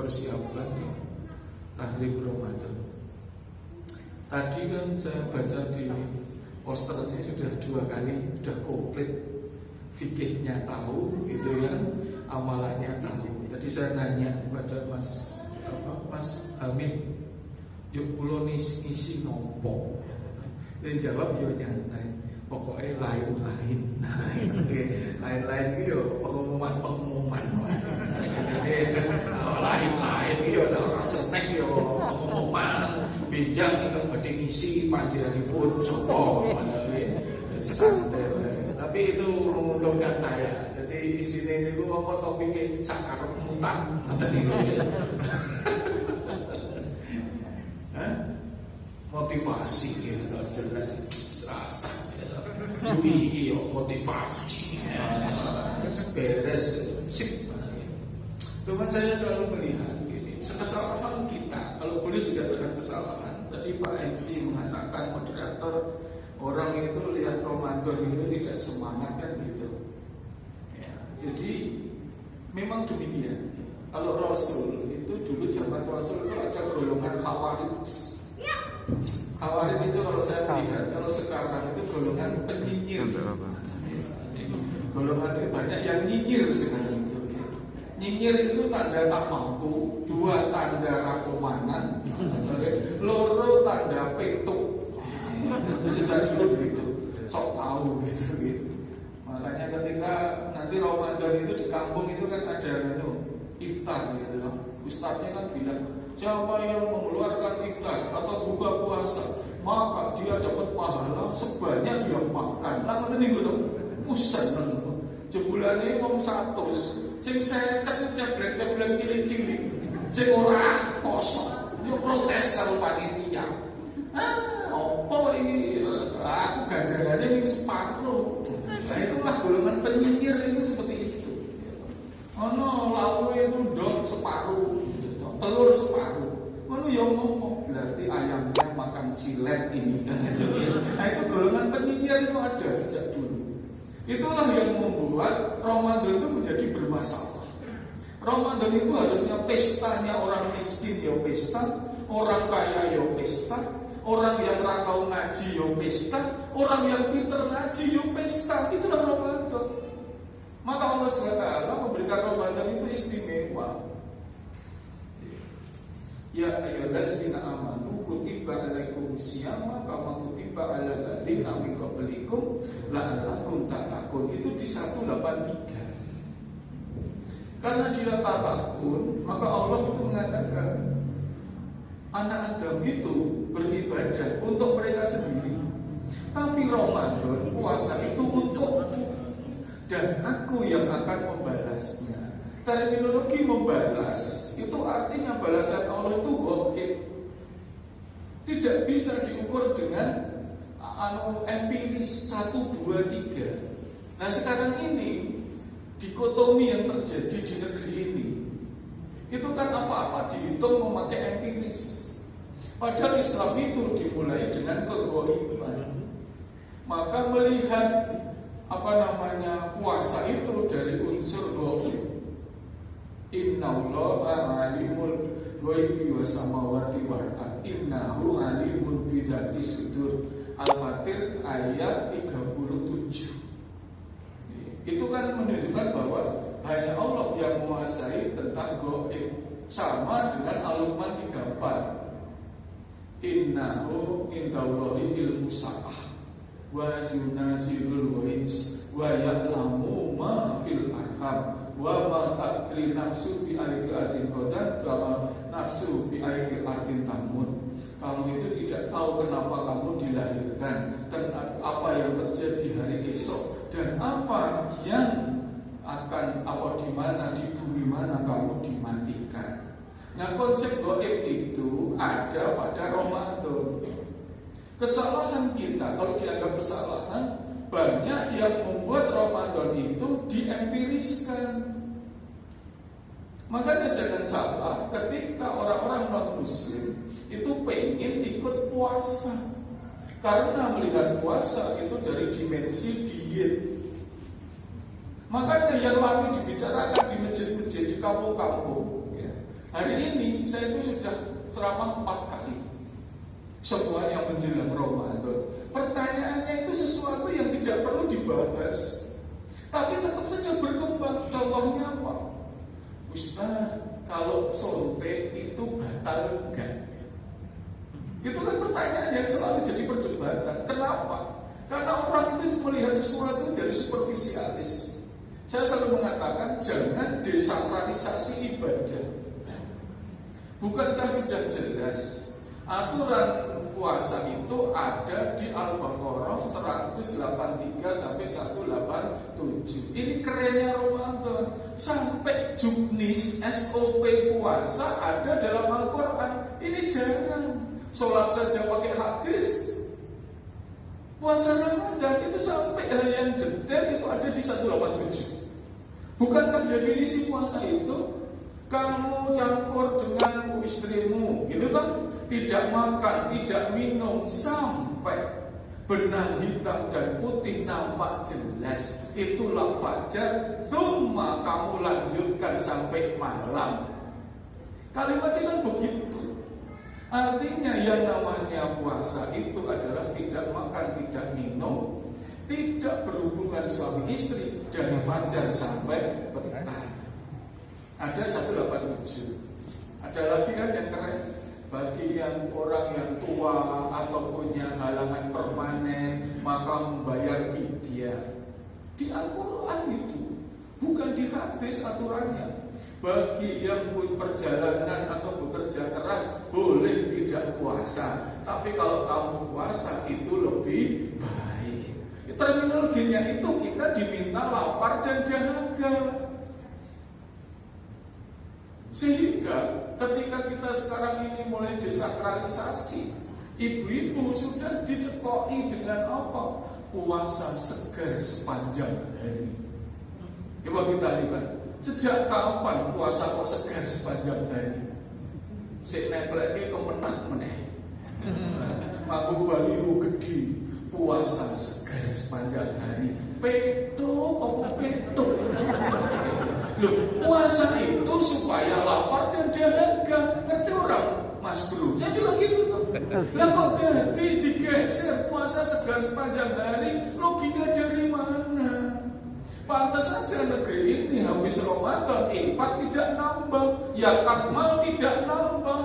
mempersiapkan tahrim Ramadan. Tadi kan saya baca di posternya sudah 2 kali, sudah komplit. Fikihnya tahu, itu kan, amalannya tahu. Tadi saya nanya kepada Mas Hamid, yuk kulo ngisi nopo. Dia jawab yo nyantai, pokoknya lain-lain. Nah itu lain-lain itu yo pengumuman. Lain-lain yo ora setek yo pengumuman. Bijak iki badhe ngisi panjenenganipun sapa santai. Tapi itu menguntungkan saya. Jadi isine niku apa topike sakar mutan ngoten niku ya. Motivasi gitu jelas rasa UI motivasi beres sip. Cuman saya selalu melihat gini, kesalahan kita kalau boleh dikatakan kesalahan. Tadi Pak MC mengatakan moderator orang itu lihat Ramadan itu tidak semangat kan gitu ya, jadi memang demikian. Kalau Rasul itu dulu zaman Rasul itu ada golongan Khawarij. Khawarij itu kalau saya melihat, kalau sekarang itu golongan penyinyir. Golongan itu banyak yang nyinyir sekarang itu ya. Nyinyir itu tanda tak mampu, 2 tanda rakomanan, loro tanda petuk. Sejak dulu begitu, sok tahu gitu. Makanya ketika nanti Ramadan itu di kampung itu kan ada iftar gitu loh. Ustadznya kan bilang, siapa yang mengeluarkan iftar atau buka puasa, maka dia dapat pahala sebanyak yang makan. Lah ngoten niku to. Usen ngono. Jebulane wong 100, sing 50 ceblek-ceblek cilik-cilik. Sing ora kosong, yo protes karo panitia. Apa ini? Aku ganjarannya ini separuh. Nah itulah golongan penyinyir itu seperti itu. Lauk itu dok separuh, telur separuh. Yang ngomong berarti ayamnya makan silet ini. Nah itu golongan penyinyir itu ada sejak dulu. Itulah yang membuat Ramadan itu menjadi bermasalah. Ramadan itu harusnya pestanya orang miskin ya pesta, orang kaya ya pesta. Orang yang rakau ngaji yo pesta, orang yang pintar ngaji yo pesta. Itulah Ramadan. Maka Allah SWT memberikan Ramadan itu istimewa. Ya ayyuhallazina amanu kutiba alaikumusiyama kama kutiba alal ladzina min qablikum la'allakum tattaqun. Itu di 183. Karena dia tatakun, maka Allah itu mengatakan anak Adam itu beribadah untuk mereka sendiri. Tapi Ramadan, puasa itu untukku dan aku yang akan membalasnya. Terminologi membalas itu artinya balasan Allah itu ghaib. Tidak bisa diukur dengan empiris 1, 2, 3. Nah sekarang ini dikotomi yang terjadi di negeri ini itu kan apa-apa dihitung memakai empiris. Padahal Islam itu dimulai dengan keghaiban. Maka melihat puasa itu dari unsur ghaib. Innallaha alimul ghaibi was samawati wal ardh. Innahu alimun bidzati sudur. Al-Fatir ayat 37. Itu kan menunjukkan bahwa hanya Allah yang menguasai tentang ghaib. Sama dengan Al-Luqman 34. Innahu indallahi ilmu sa'ah wa yunazilul wa'idz wa ya'lamu ma fil arham wa ma tadri nafsu bi ayyi ardin qadat wa ma nafsu bi ayyi ardin tamut. Kamu itu tidak tahu kenapa kamu dilahirkan, dan apa yang terjadi hari esok, dan apa yang akan di mana di bumi mana kamu dimatikan. Nah konsep gaib itu ada pada Ramadan. Kesalahan kita, kalau dianggap kesalahan, banyak yang membuat Ramadan itu diempiriskan. Makanya jangan salah ketika orang-orang non-muslim itu pengen ikut puasa, karena melihat puasa itu dari dimensi diet. Makanya yang lagi dibicarakan di masjid-masjid di kampung-kampung, Hari ini saya itu sudah ceramah 4 kali, semuanya menjelang Ramadan. Pertanyaannya itu sesuatu yang tidak perlu dibahas, tapi tetap saja berkembang. Contohnya apa? Ustaz, kalau sontek itu batal enggak? Itu kan pertanyaan yang selalu jadi perdebatan. Kenapa? Karena orang itu melihat sesuatu dari superficialis. Saya selalu mengatakan jangan desakralisasi ibadah. Bukankah sudah jelas aturan puasa itu ada di Al-Baqarah 183 sampai 187. Ini kerennya Ramadan. Sampai juknis SOP puasa ada dalam Al-Quran. Ini jarang. Sholat saja pakai hadis. Puasa Ramadan itu sampai hal yang detail itu ada di 187. Bukankah definisi puasa itu kamu campur dengan istrimu, gitu kan? Tidak makan, tidak minum sampai benang hitam dan putih nampak jelas. Itulah fajar. Tsumma kamu lanjutkan sampai malam. Kalimat itu kan begitu. Artinya yang namanya puasa itu adalah tidak makan, tidak minum, tidak berhubungan suami istri dari fajar sampai petang. Ada 187. Ada lagi kan yang keren. Bagi yang orang yang tua atau punya halangan permanen, maka membayar fidyah. Di Al-Quran itu, bukan di hadis aturannya. Bagi yang punya perjalanan atau bekerja keras, boleh tidak puasa. Tapi kalau kamu puasa itu lebih baik. Terminologinya itu kita diminta lapar dan dahaga. Sehingga ketika kita sekarang ini mulai desakralisasi, ibu-ibu sudah dicekoki dengan apa? Puasa segar sepanjang hari. Coba kita lihat, sejak kapan puasa kok segar sepanjang hari? Sik nempleke kemenang meneh. Aku baliho gede, puasa segar sepanjang hari. Petuk apa petuk? Loh, puasa itu supaya lapar dan dahaga. Ngerti orang, Mas Bro? Saya bilang gitu tuh. Lah kok jadi digeser puasa segar sepanjang hari? Logika dari mana? Pantas saja negeri ini habis Ramadan infak tidak nambah, ya akmal tidak nambah.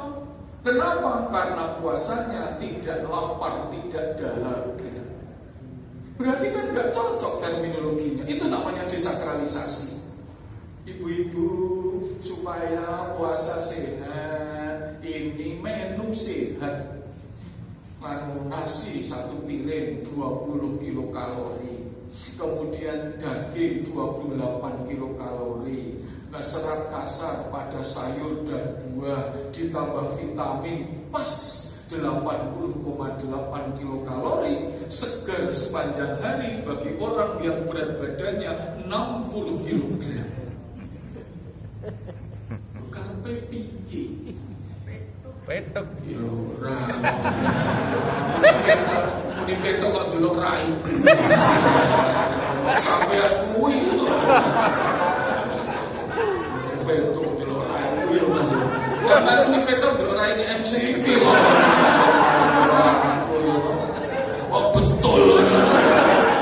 Kenapa? Karena puasanya tidak lapar, tidak dahaga. Berarti kan nggak cocok terminologinya. Itu namanya desakralisasi. Ibu-ibu supaya puasa sehat, ini menu sehat. Nasi 1 piring 20 kilokalori, kemudian daging 28 kilokalori, serat kasar pada sayur dan buah, ditambah vitamin pas 80,8 kilokalori, segar sepanjang hari bagi orang yang berat badannya 60 kilogram. Karpe piye? Petok. Yo ora. Muni petok kok delok rai. Sampai kuwi. Petok delok rai kuwi Mas. Sampai muni petok delok rai ini MC iki kok. Oh betul.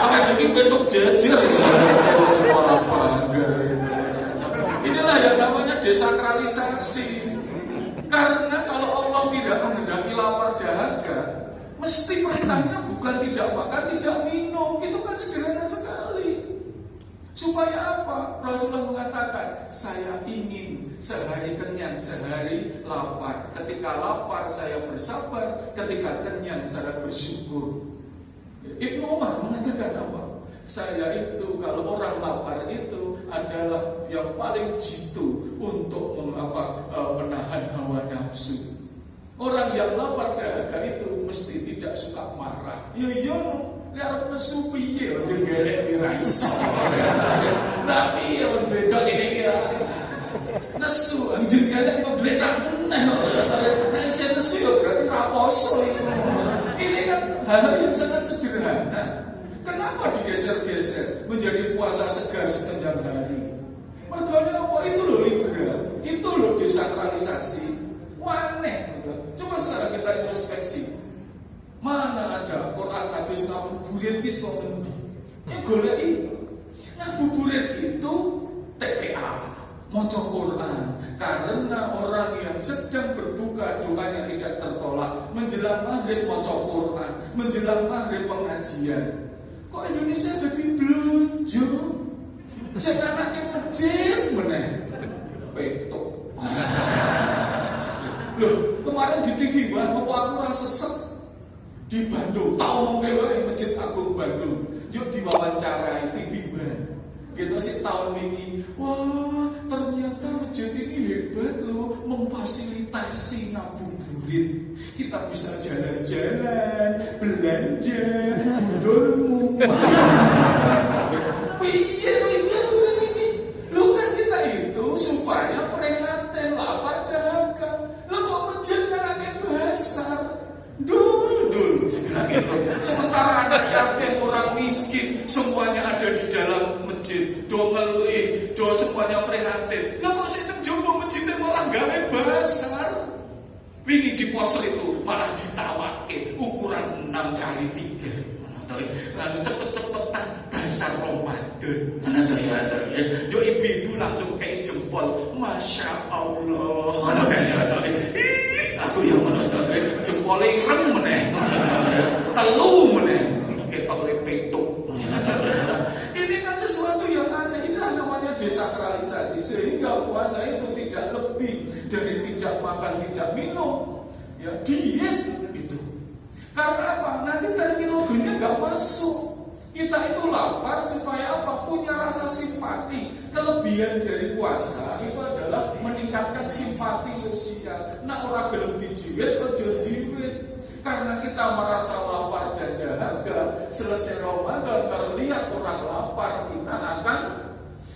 Apa jadi petok jajar ya? Malah bangga. Inilah yang namanya desakralisasi. Karena kalau Allah tidak menghendaki lapar dahaga, mesti perintahnya bukan tidak makan, tidak minum. Itu kan sederhana sekali. Supaya apa? Rasulullah mengatakan, saya ingin sehari kenyang, sehari lapar. Ketika lapar saya bersabar, ketika kenyang saya bersyukur. Ibnu Umar mengatakan apa? Saya itu kalau orang lapar itu adalah yang paling jitu untuk menahan hawa nafsu. Orang yang lapar dahaga itu mesti tidak suka marah. Yo arep nesu piye aja gelek ora iso. Lah piye beda ini kira. Nesu anjir gelek kok bledak meneh. Nek isih nesu berarti ra poso iki. Ini kan hal yang sangat sederhana. Kenapa digeser-geser menjadi puasa segar sepanjang hari? Mergane apa? Itu loh liberal, itu loh desakralisasi, aneh gitu. Coba sekarang kita introspeksi. Mana ada Quran hadis ngabuburit wis kok endi? Ya goleki. Ngabuburit itu TPA, maca Quran. Karena orang yang sedang berbuka doanya tidak tertolak, menjelang maghrib maca Quran, menjelang maghrib pengajian. Kok Indonesia jadi blonjo? Sing anake masjid meneh. Petuk. Loh, kemarin di TV One mau aku rasa sesek di Bandung, tahu mau wae Masjid Agung Bandung. Yuk diwawancarai TV One. Gitu sih tahun ini. Wah, ternyata masjid ini hebat loh, memfasilitasi ngabuburit. Kita bisa jalan-jalan, belanja, budolmu. Piye to ini? Lu kan kita itu supaya prihatin lapar dahaga. Lu kok masjid anaknya besar. Dul, saya bilang gitu. Sementara anak yatim, orang miskin, semuanya ada di dalam masjid. Do ngelih, do semuanya prihatin. Lah kok sing jowo masjidnya malah gawe besar. Wingi di poster itu malah ditawake ukuran 6x3. Lalu cepet-cepetan dasar Ramadan. Mana ya. Jo ibu-ibu langsung kayak jempol. Masya Allah. Mana ya. Aku yang menonton jempolnya ireng meneh. Telu meneh. Ketok petuk. Ini kan sesuatu yang aneh. Inilah namanya desakralisasi. Sehingga puasa itu tidak lebih dari tidak makan, tidak minum. Ya diet itu. Karena apa? Nanti terminologinya nggak masuk. Kita itu lapar supaya apa? Punya rasa simpati. Kelebihan dari puasa itu adalah meningkatkan simpati sosial. Nah orang belum dijiwit, ojo jiwit. Karena kita merasa lapar dan dahaga. Selesai Ramadan, kalau lihat orang lapar, kita akan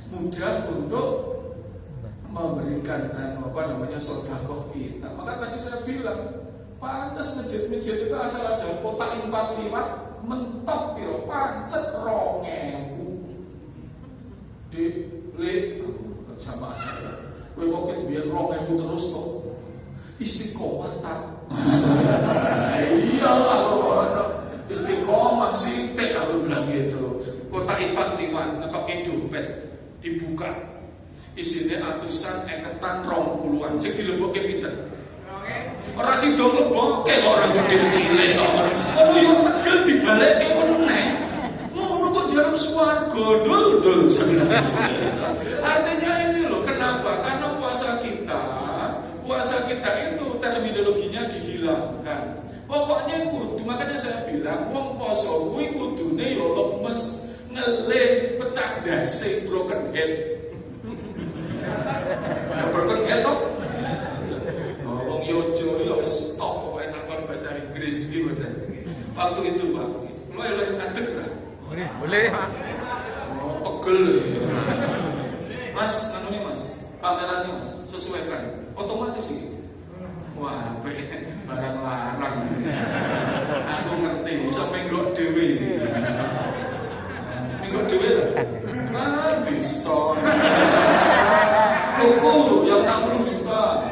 mudah untuk memberikan sedekah kita. Maka tadi saya bilang, pantas masjid-masjid itu asal ada kotak infak liwat mentok piro pancet 2.000 di lek sama saya. Kowe kok ket biyen 2.000 terus kok istiqomah tak. Iya Allah. Istiqomah sih tek aku bilang gitu. Kotak infak liwat ngetoke dompet dibuka. Isinya atusan eketan 20-an. Sing dilebokke pinten? Ora sido mleboke kok ora model cilik kok. Ngono yo tegel dibalekke meneh. Ngono kok jarum swarga dul sebelah itu. Artinya ini loh, kenapa? Karena puasa kita itu terminologinya dihilangkan. Pokoknya kudu, makanya saya bilang wong poso kuwi kudune yo lemes, ngelih, pecah dasi, broken head. Ya broken head toh? Yojo ya wis stop pokoke nakon bahasa Inggris iki mboten. Waktu itu Pak, mulai ngadeg lah. Boleh, Pak. Oh, pegel. Mas, nih Mas, pangerannya Mas, sesuaikan. Otomatis iki. Wah, barang larang. Aku ngerti, bisa menggok dhewe. Menggok dhewe lah. Nah, bisa. Tuku yang 60 juta.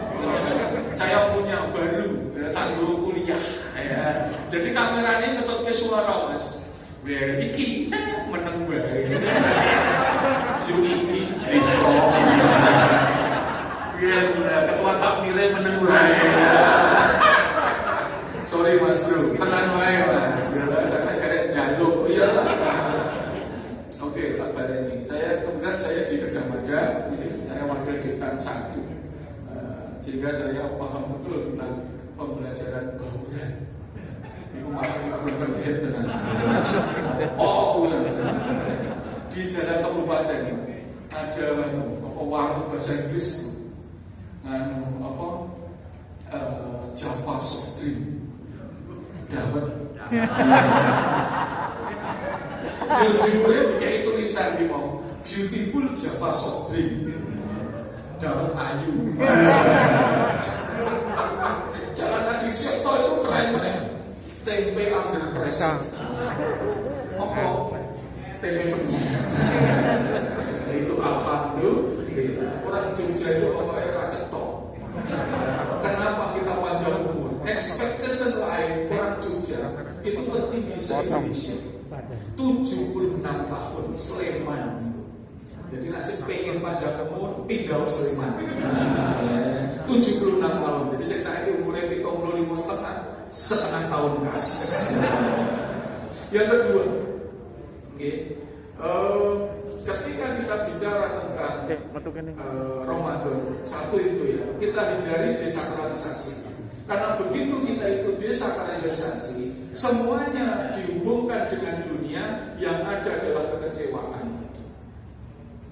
Saya punya baru, tangguh kuliah. Ya. Jadi kameranya ngetutke suara Mas. Biar iki meneng bae. Yo iki iso. Biar ketua takmire meneng bae. Sorry Mas Bro, tenang wae Mas. Sampai karek jaluk. Iya lah. Oke, Pak Bareni. Kebetulan saya di Kecamatan, saya wakil dekan 1. Sehingga saya paham betul tentang pembelajaran bauran. Itu malah broken head dengan oh ya. Di jalan kabupaten ada warung bahasa Inggris, Java soft drink, dawet. Jujurnya kayak tulisan di mau beautiful Java soft drink. Dawet ayu. Jalanan di Seto itu keren banget. Tempe under pressure. Apa? Tempe benyek. Itu alhamdulillah. Orang Jogja itu pokoknya racet tok. expectation life orang Jogja itu tertinggi se-Indonesia 76 tahun Sleman. Jadi nasib pengen panjang umur pindah Sleman 76 tahun. Jadi saya itu umurnya 75 setengah tahun kas. Yang kedua, ketika kita bicara tentang Ramadan, satu itu ya, kita hindari desakralisasi. Karena begitu kita ikut desakralisasi, semuanya dihubungkan dengan dunia, yang ada adalah kekecewaan.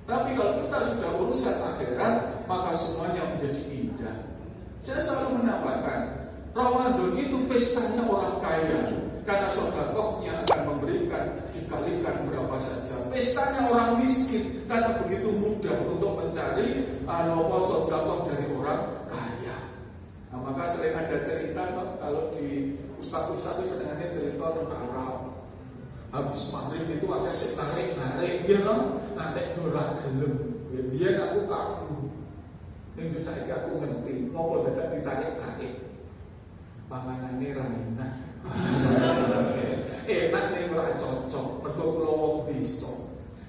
Tapi kalau kita sudah urusan akhirat, maka semuanya menjadi indah. Saya selalu menambahkan, Ramadan itu pestanya orang kaya, karena sedekahnya akan memberikan dikalikan berapa saja. Pestanya orang miskin, karena begitu mudah untuk mencari sedekah dari orang kaya. Nah, maka sering ada cerita kalau di ustaz-ustaz itu sebenarnya cerita tentang Arab. Habis maghrib itu ada tarik-narik, dia nanti dorak gelem. Dia aku kaku. Yang saya aku ngerti, mau tidak ditarik-tarik. Panganannya enak. Enak nih ora cocok, mergo kula wong desa.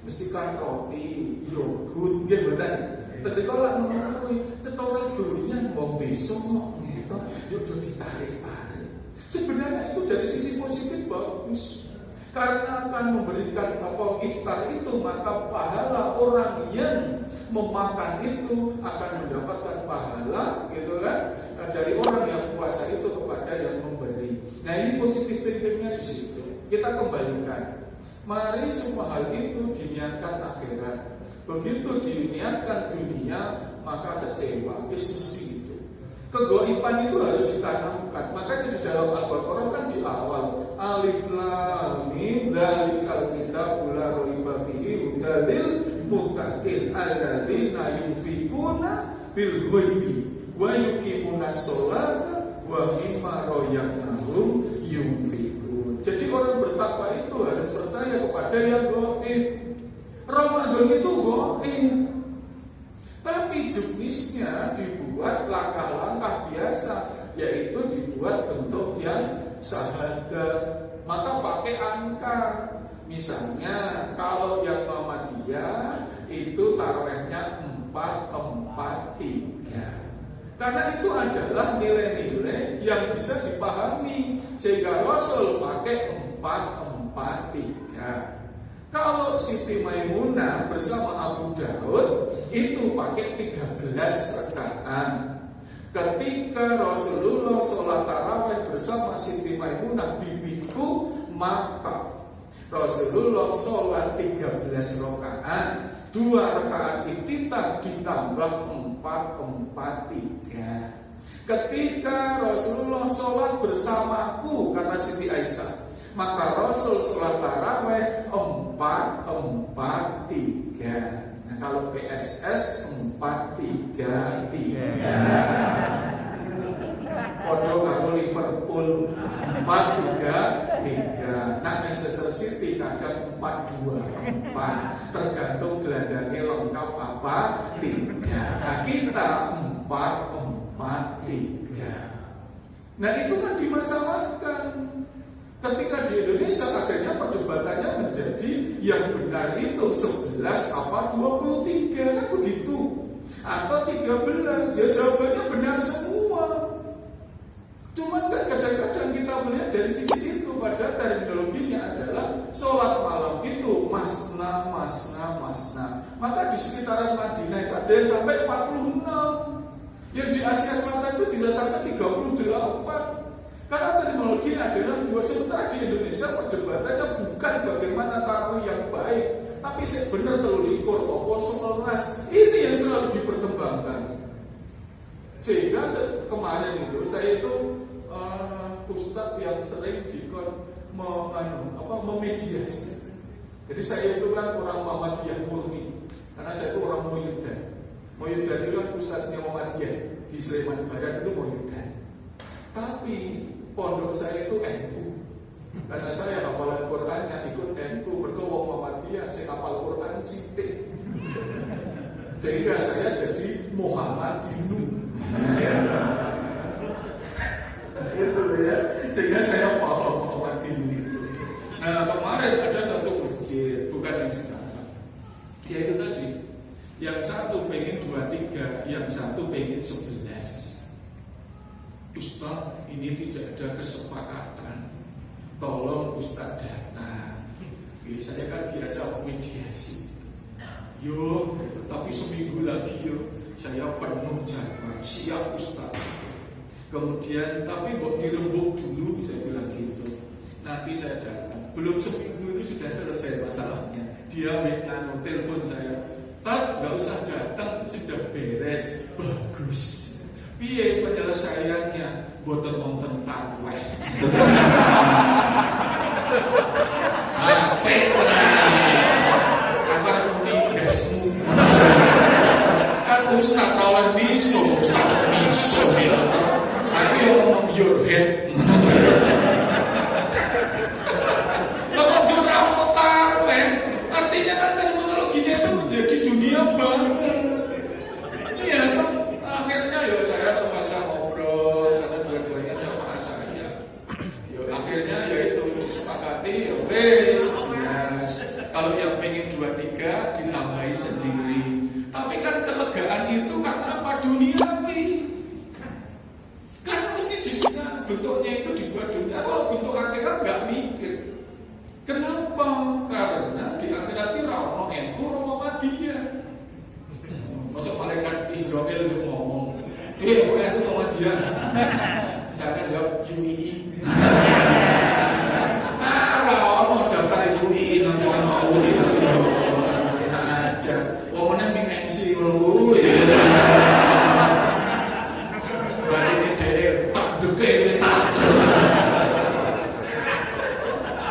Mesti kan roti, yogurt, nggih mboten. Ketika lak ngono kuwi cetha durian wong desa kok gitu, yo ditarik-tarik. Sebenarnya itu dari sisi positif bagus. Karena akan memberikan iftar itu, maka pahala orang yang memakan itu akan mendapatkan pahala, gitu kan, dari orang yang puasa itu kepada yang memberi. Nah, ini positif thinkingnya di situ. Kita kembalikan. Mari semua hal itu diniatkan akhirat. Begitu diniatkan dunia, maka kecewa. Mesti itu. Kegoiban itu harus ditanamkan. Makanya di dalam Al-Baqarah kan di awal, Alif Lam Mim dzalikal kitabul la raiba fihi hudal lil muttaqin alladzina yunfikuna bil ghaibi wa yuqimuna sholata wa mimma razaqnahum yunfikun. Jadi orang bertakwa itu harus percaya kepada yang gaib. Ramadan itu gaib. Tapi jenisnya dibuat langkah-langkah biasa, yaitu dibuat bentuk yang syahadat. Maka pakai angka. Misalnya kalau yang Muhammadiyah itu tarawehnya 443. Karena itu adalah nilai-nilai yang bisa dipahami, sehingga Rasul pakai 443. Kalau Siti Maimunah bersama Abu Daud itu pakai 13 rakaat. Ketika Rasulullah sholat tarawih bersama Siti Maimunah bibiku, maka Rasulullah sholat 13 rakaat, 2 rakaat iftitah ditambah 443. Ketika Rasulullah sholat bersamaku, kata Siti Aisyah, maka Rasul sholat tarawih 443. Nah, kalau PSS 433. Podo karo Liverpool 433. Nah, Manchester City kadang 424. Tergantung gelandangnya lengkap apa tidak. Nah, kita 443. Nah, itu kan dimasalahkan. Ketika di Indonesia akhirnya perdebatannya menjadi yang benar itu 11 apa 23, kan begitu, atau 13. Ya jawabannya benar semua. Cuma kan kadang-kadang kita melihat dari sisi itu, pada terminologinya adalah sholat malam itu masna. Maka di sekitaran Madinah itu ada yang sampai 46, yang di Asia Selatan itu bisa sampai 38. Karena terminologi adalah dua. Sementara di Indonesia perdebatannya bukan bagaimana tarawih yang baik, tapi benar 13 apa 11. Ini yang selalu diperkembangkan. Sehingga kemarin itu saya itu ustadz yang sering memediasi. Jadi saya itu kan orang Muhammadiyah murni, karena saya itu orang Moyudan. Moyudan itu kan pusatnya Muhammadiyah di Sleman Barat, itu Moyudan. Tapi pondok saya itu NU. Karena saya hafalan Qurannya ikut NU, mergo wong Muhammadiyah saya hafal Quran sithik. Sehingga saya jadi Muhammadinu. Itu Ustaz, ini tidak ada kesepakatan, tolong Ustaz datang. Saya kan biasa mediasi. Yo, tapi seminggu lagi yo, saya penuh jadwal. Siap Ustaz. Kemudian, tapi kok dirembuk dulu, saya bilang gitu. Nanti saya datang. Belum seminggu itu sudah selesai masalahnya. Dia telepon saya. Tak, nggak usah datang, sudah beres, bagus. Piye penyelesaiannya? Boten wonten tarweh. Apik apa muni gasmu? Kan Ustaz oleh miso ya. Tapi yang ngomong your head. Kalau jurang tarweh, artinya kan terminologinya itu menjadi dunia baru. Iya kan? Akhirnya ya saya terpaksa ngobrol karena dua-duanya jamaah saya. Ya akhirnya ya itu disepakati ya wes. Kalau yang pengen 2-3 ditambahi sendiri. Tapi kan kelegaan itu karena apa? Duniawi. Kan mesti disini bentuknya itu dibuat dunia. Kalau bentuk akhirat nggak mikir. Kenapa? Karena di akhirat ini rawon NU Muhammadiyah. Masuk malaikat Israel itu ngomong, NU Muhammadiyah. Saya akan jawab UII. Rawon daftar UII nono enak aja. Wongnya ming MC lu. Balik ini deh, tak deke.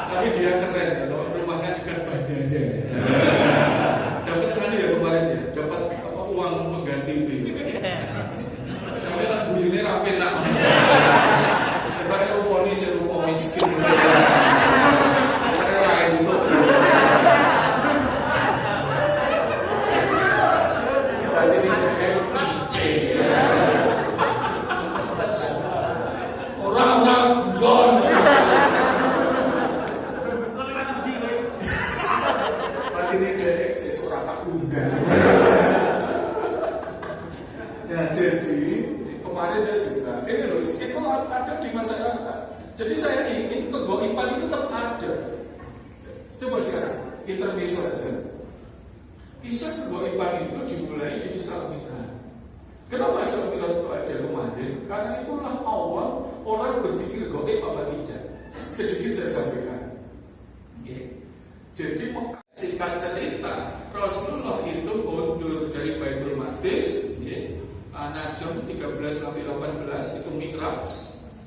Tapi dia keren, kalau rumahnya dekat badannya. Dapat kan ya kemarin ya, dapat apa uang pengganti itu. Sampai lah bujurnya rapi nak. Dapat ruponi serupa miskin. Saya lain tuh. Tadi ini PC. Orang-orang buron. Ini dek seseorang tak undang. Ya jadi kemarin saya juga ini loh, itu ada di masyarakat. Jadi saya ingin kegoiban itu tetap ada. Coba sekarang intermezzo aja. Kisah kegoiban itu dimulai di Isra Mi'raj. Kenapa Isra Mi'raj itu ada kemarin? Karena itulah awal orang berpikir goib apa tidak. Sedikit saya sampaikan. Jadi singkat cerita, Rasulullah itu mundur dari Baitul Maqdis, Najm 13 sampai 18 itu Mi'raj.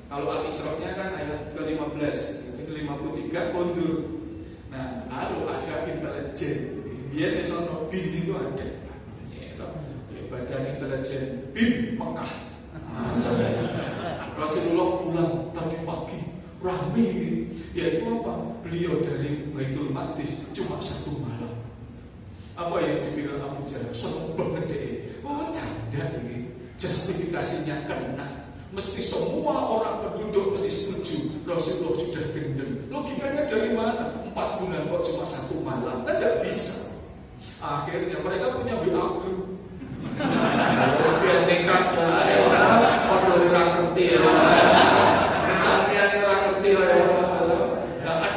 Kalau Al-Isra-nya kan ayat ke-15, ini 53 mundur. Nah, lalu ada intelijen. Dia di sana BIN itu ada. Badan Intelijen BIN Mekah. Rasulullah pulang pagi-pagi, ramai. Yaitu apa? Beliau dari Baitul Maqdis cuma 1 malam. Apa yang dibilang Abu Jahal? Seneng banget deh. Oh canda ini. Justifikasinya kena. Mesti semua orang penduduk mesti setuju. Rasulullah sudah gendeng. Logikanya dari mana? 4 bulan kok cuma 1 malam? Kan tidak bisa. Akhirnya mereka punya WA group. Sekian nekat lah. Padahal orang ngerti ya. Misalnya orang ngerti ya.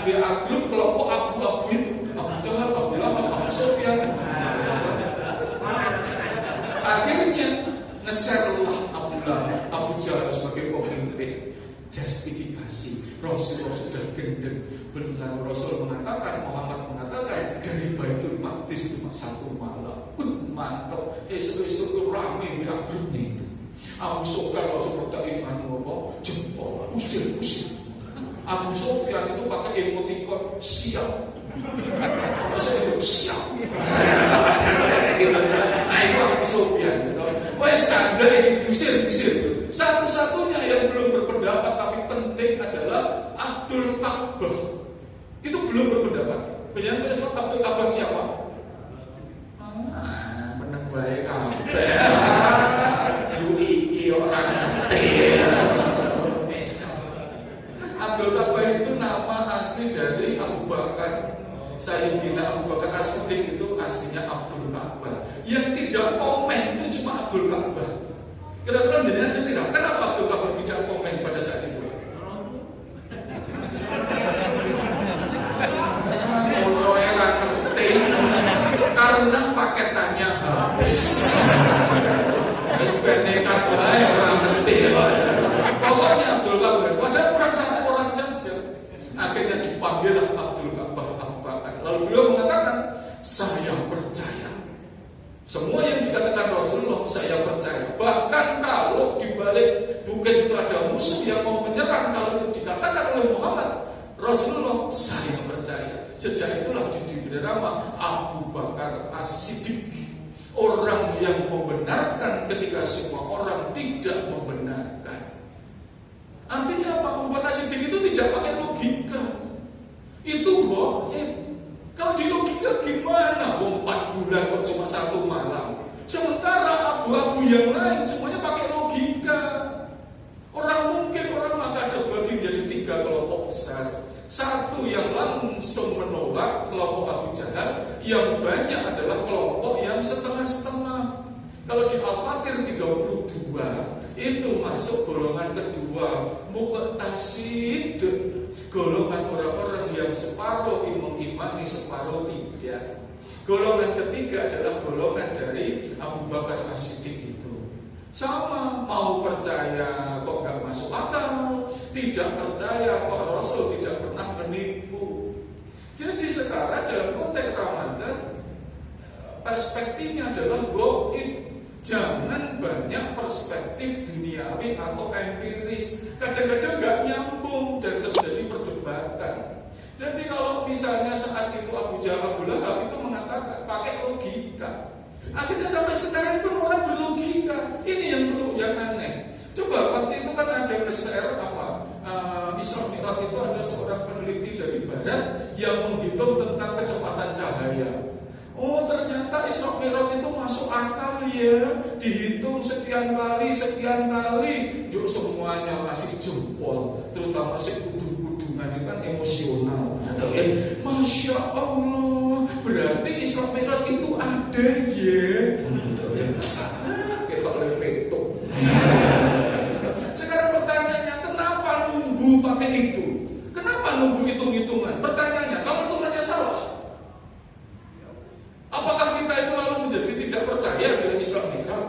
Dia grup kelompok abu-abu itu, Abu Jahal, Abu Lahab, Abu Sufyan. Akhirnya nge-share-lah Abu Jahal sebagai pemimpin. Justifikasi Rasulullah sudah gendeng. Benar Rasul mengatakan, Muhammad mengatakan dari Baitul Maqdis cuma 1 malam. Mantap. Esok-esok itu ramai di grupnya itu. Abu Sufyan langsung seperti iman apa? Jempol, usir. Abu Sufyan itu pakai emotikon siap. Maksudnya itu siap. Nah itu Abu Sufyan gitu. Wes ada yang dusir. Satu-satunya yang belum berpendapat tapi penting adalah Abdul Ka'bah. Itu belum berpendapat. Biasanya Abdul Ka'bah siapa? Menang baik UII orang Abdul Ka'bah itu nama asli dari Abu Bakar. Sayyidina Abu Bakar As-Siddiq itu aslinya Abdul Ka'bah. Yang tidak komen itu cuma Abdul Ka'bah. Kira-kira jenengan tidak. Kenapa Abdul Ka'bah tidak komen? balik, bukan itu ada musuh yang mau menyerang. Kalau itu dikatakan oleh Muhammad Rasulullah, saya percaya. Sejak itulah diberi nama Abu Bakar As-Siddiq, orang yang membenarkan ketika semua orang tidak membenarkan. Artinya apa? Abu Bakar As-Siddiq itu tidak pakai logika. Itu kalau di logika gimana? 4 bulan kok cuma 1 malam. Sementara abu-abu yang lain semuanya pakai logika. Orang maka terbagi menjadi 3 kelompok besar. Satu yang langsung menolak, kelompok Abu Jahal. Yang banyak adalah kelompok yang setengah-setengah. Kalau di Al-Fatir 32 itu masuk golongan kedua, Muqtasid, golongan orang-orang yang separuh mengimani, separuh tidak. Golongan ketiga adalah golongan dari Abu Bakar As-Siddiq itu. Sama, mau percaya kok gak masuk akal, tidak percaya kok Rasul tidak pernah menipu. Jadi sekarang dalam konteks Ramadan, perspektifnya adalah goib. Jangan banyak perspektif duniawi atau empiris. Kadang-kadang gak nyambung dan terjadi perdebatan. Jadi kalau misalnya saat itu Abu Jahal, Abu Lahab itu mengatakan pakai logika, akhirnya sampai sekarang pun orang berlogika. Ini yang aneh. Coba waktu itu kan ada nge-share Isra Mi'raj itu ada seorang peneliti dari Barat yang menghitung tentang kecepatan cahaya. Oh, ternyata Isra Mi'raj itu masuk akal ya, dihitung sekian kali. Yuk semuanya masih jempol, terutama si kudung-kudungan itu kan emosional. Masya Allah, berarti Isra Mi'raj itu ada ya. Kita lepetuk. Sekarang pertanyaannya, kenapa nunggu pakai itu? Kenapa nunggu hitung-hitungan? Pertanyaannya, kalau hitungannya salah, apakah kita itu lalu menjadi tidak percaya dengan Isra Mi'raj?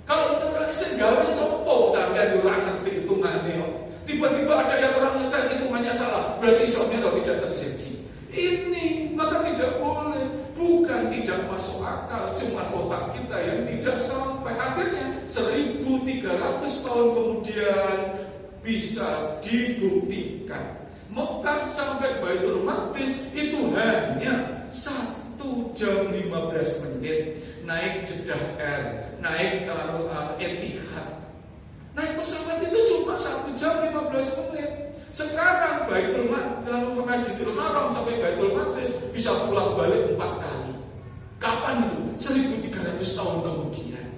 Kalau Isra segala sopo sampai orang ngerti hitungannya, tiba-tiba ada yang orang ngeset hitungannya salah, berarti Isra Mi'raj tidak terjadi. Ini maka tidak boleh. Bukan tidak masuk akal, cuma otak kita yang tidak sampai. Akhirnya 1300 tahun kemudian bisa dibuktikan. Mekah sampai Baitul Maqdis itu hanya 1 jam 15 menit. Naik Jeddah Air, naik Etihad. Naik pesawat itu cuma 1 jam 15 menit. Sekarang Baitul Masjidil Haram sampai Baitul Maqdis bisa pulang balik 4 kali. Kapan itu? 1300 tahun kemudian.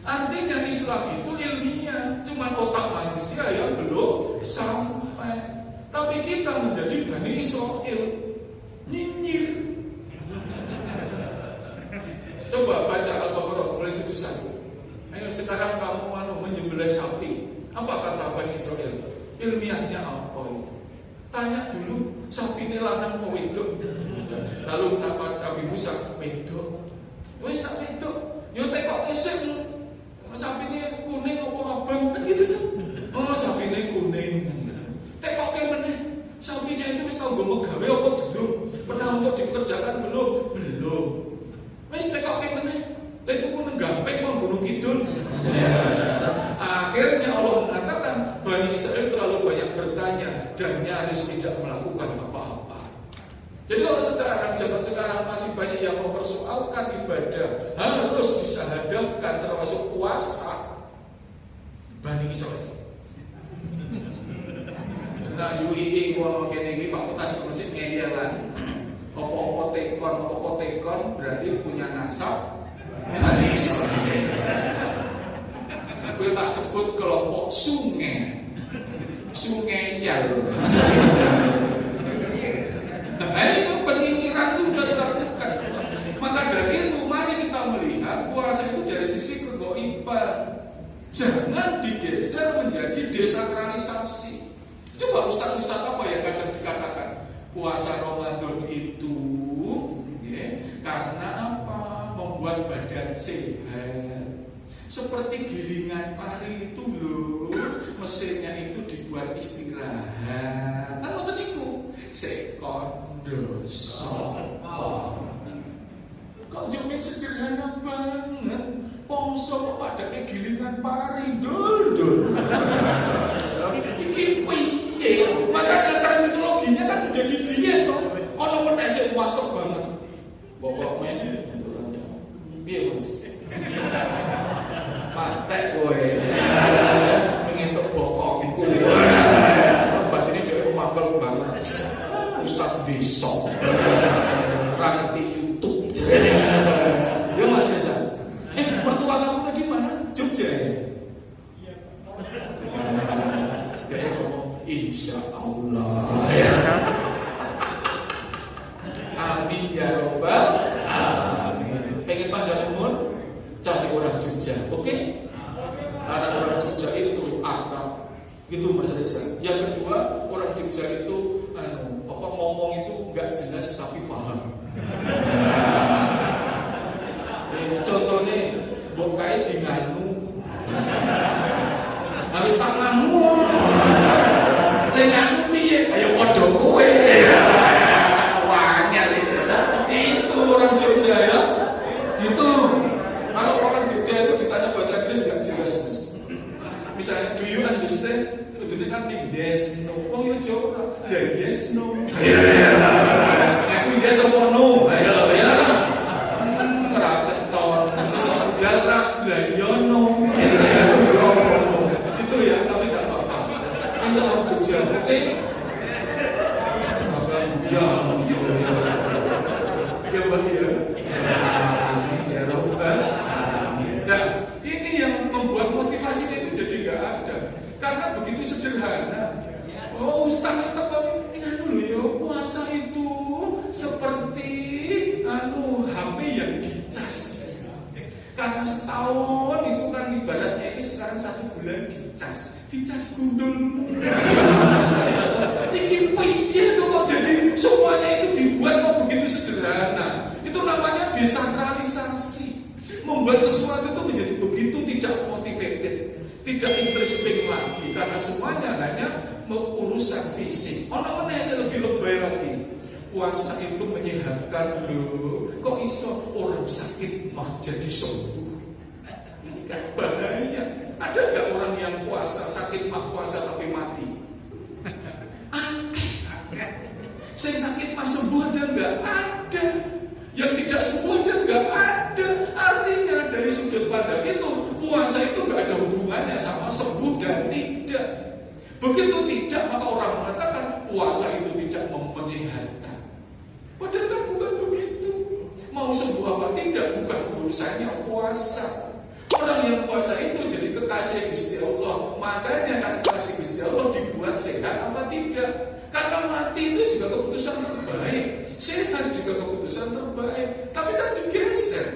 Artinya Islam itu ilmiah, cuma otak manusia yang belum sampai. Tapi kita menjadi Bani Israil, nyinyir. Coba baca Al-Baqarah mulai 71. Ayo sekarang kamu menyembelih sapi. Apa kata Bani Israil? Ilmiahnya apa itu? Tanya dulu, sapi ini lanang mau wedok. Lalu Nabi Musa wedok. Wes tak wedok. Yo tekok esek lu. Sapi ini kuning apa abang? Kan gitu tuh. Oh, sapi ini kuning. Tekok ke meneh. Sapinya itu wis tau nggo gawe apa belum? Pernah untuk dikerjakan belum? Belum. Wes tekok ke meneh. Lah itu pun gampang mau Gunung Kidul. Akhirnya Allah mengatakan Bani Israil terlalu banyak bertanya dan nyaris tidak melakukan apa-apa. Jadi kalau zaman sekarang masih banyak yang mempersoalkan ibadah harus disahadapkan termasuk puasa, Bani Israil. Nah, UII kalau kene iki Pak Kutas masjid ngeyelan. Apa-apa tekon berarti punya nasab Bani Israil. Gue tak sebut kelompok sungai Yal. Itu penyingkiran itu sudah dilakukan. Maka dari itu mari kita melihat puasa itu dari sisi kegoiban. Jangan digeser menjadi desakralisasi. Coba ustaz-ustaz apa yang kadang dikatakan puasa Ramadan itu karena apa? Membuat badan sehat. Seperti gilingan pari itu loh, mesinnya itu dibuat istirahat. Kan ngoten niku. Sekondo sopo. Kok jamin sederhana banget. Poso padane gilingan pari, dul. Insya Allah. Amin ya robbal alamin. Pengen panjang umur, cari orang Jogja, oke? Karena orang Jogja itu akrab, gitu Mas Reza. Yang kedua, orang Jogja itu ngomong itu nggak jelas tapi paham. Contohnya, mbok kae di nganu, habis tak nganu, le nganu piye? Ayo padha kowe. Itu orang Jogja ya. Itu kalau orang Jogja itu ditanya bahasa Inggris nggak jelas. Misalnya, do you understand? Itu kan yes, no. Oh ya jawab, yes, no. Aku yes atau no? Ayo, ya lah. Ngeraceton, sesaudara, lah ya no. Itu ya, tapi nggak apa-apa. Itu orang Jogja, oke? Ya, Mbak ya. Amin ya robbal alamin. Nah, ini yang membuat motivasi itu jadi nggak ada. Karena begitu sederhana. Oh, Ustaz tetap nganu ya, puasa itu seperti HP yang dicas. Karena setahun itu kan ibaratnya itu sekarang 1 bulan dicas gundul. Iki piye tuh kok jadi semuanya itu dibuat kok begitu sederhana. Itu namanya desentralisasi. Membuat sesuatu itu menjadi begitu tidak motivated, tidak interesting lagi karena semuanya hanya urusan fisik. Orang-orang yang lebih lebay lagi. Puasa itu menyehatkan loh. Kok iso orang sakit mah jadi sembuh? Ini kan bahaya. Ada nggak orang yang puasa sakit mah puasa tapi mati? Yang sakit mah sembuh ada nggak? Ada. Yang tidak sembuh ada nggak? Ada. Artinya dari sudut pandang itu puasa itu nggak ada hubungannya sama sembuh dan tidak. Begitu tidak maka orang mengatakan puasa itu tidak menyehatkan. Padahal kan bukan begitu. Mau sembuh apa tidak bukan urusannya puasa. Orang yang puasa itu jadi kekasih Gusti Allah. Makanya kan kekasih Gusti Allah dibuat sehat apa tidak? Karena mati itu juga keputusan terbaik, sehat juga keputusan terbaik. Tapi kan digeser.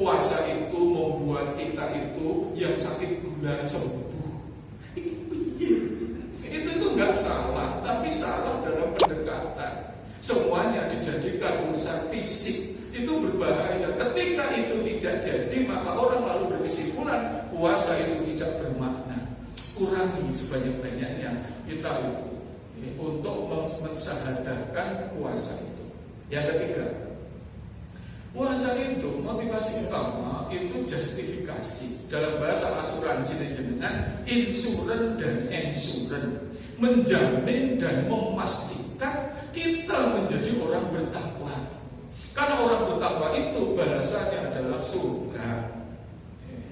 Puasa itu membuat kita itu yang sakit gula sembuh. Itu nggak salah, tapi salah dalam pendekatan. Semuanya dijadikan urusan fisik. Itu berbahaya. Ketika itu tidak jadi, maka orang lalu berkesimpulan puasa itu tidak bermakna. Kurangi sebanyak-banyaknya kita itu untuk mensyahadatkan puasa itu. Yang ketiga, puasa itu motivasi utama itu justifikasi. Dalam bahasa asuransi dengan insuran dan ensuran, menjamin dan memastikan kita menjadi orang bertakwa. Karena orang bertakwa itu bahasanya adalah surga.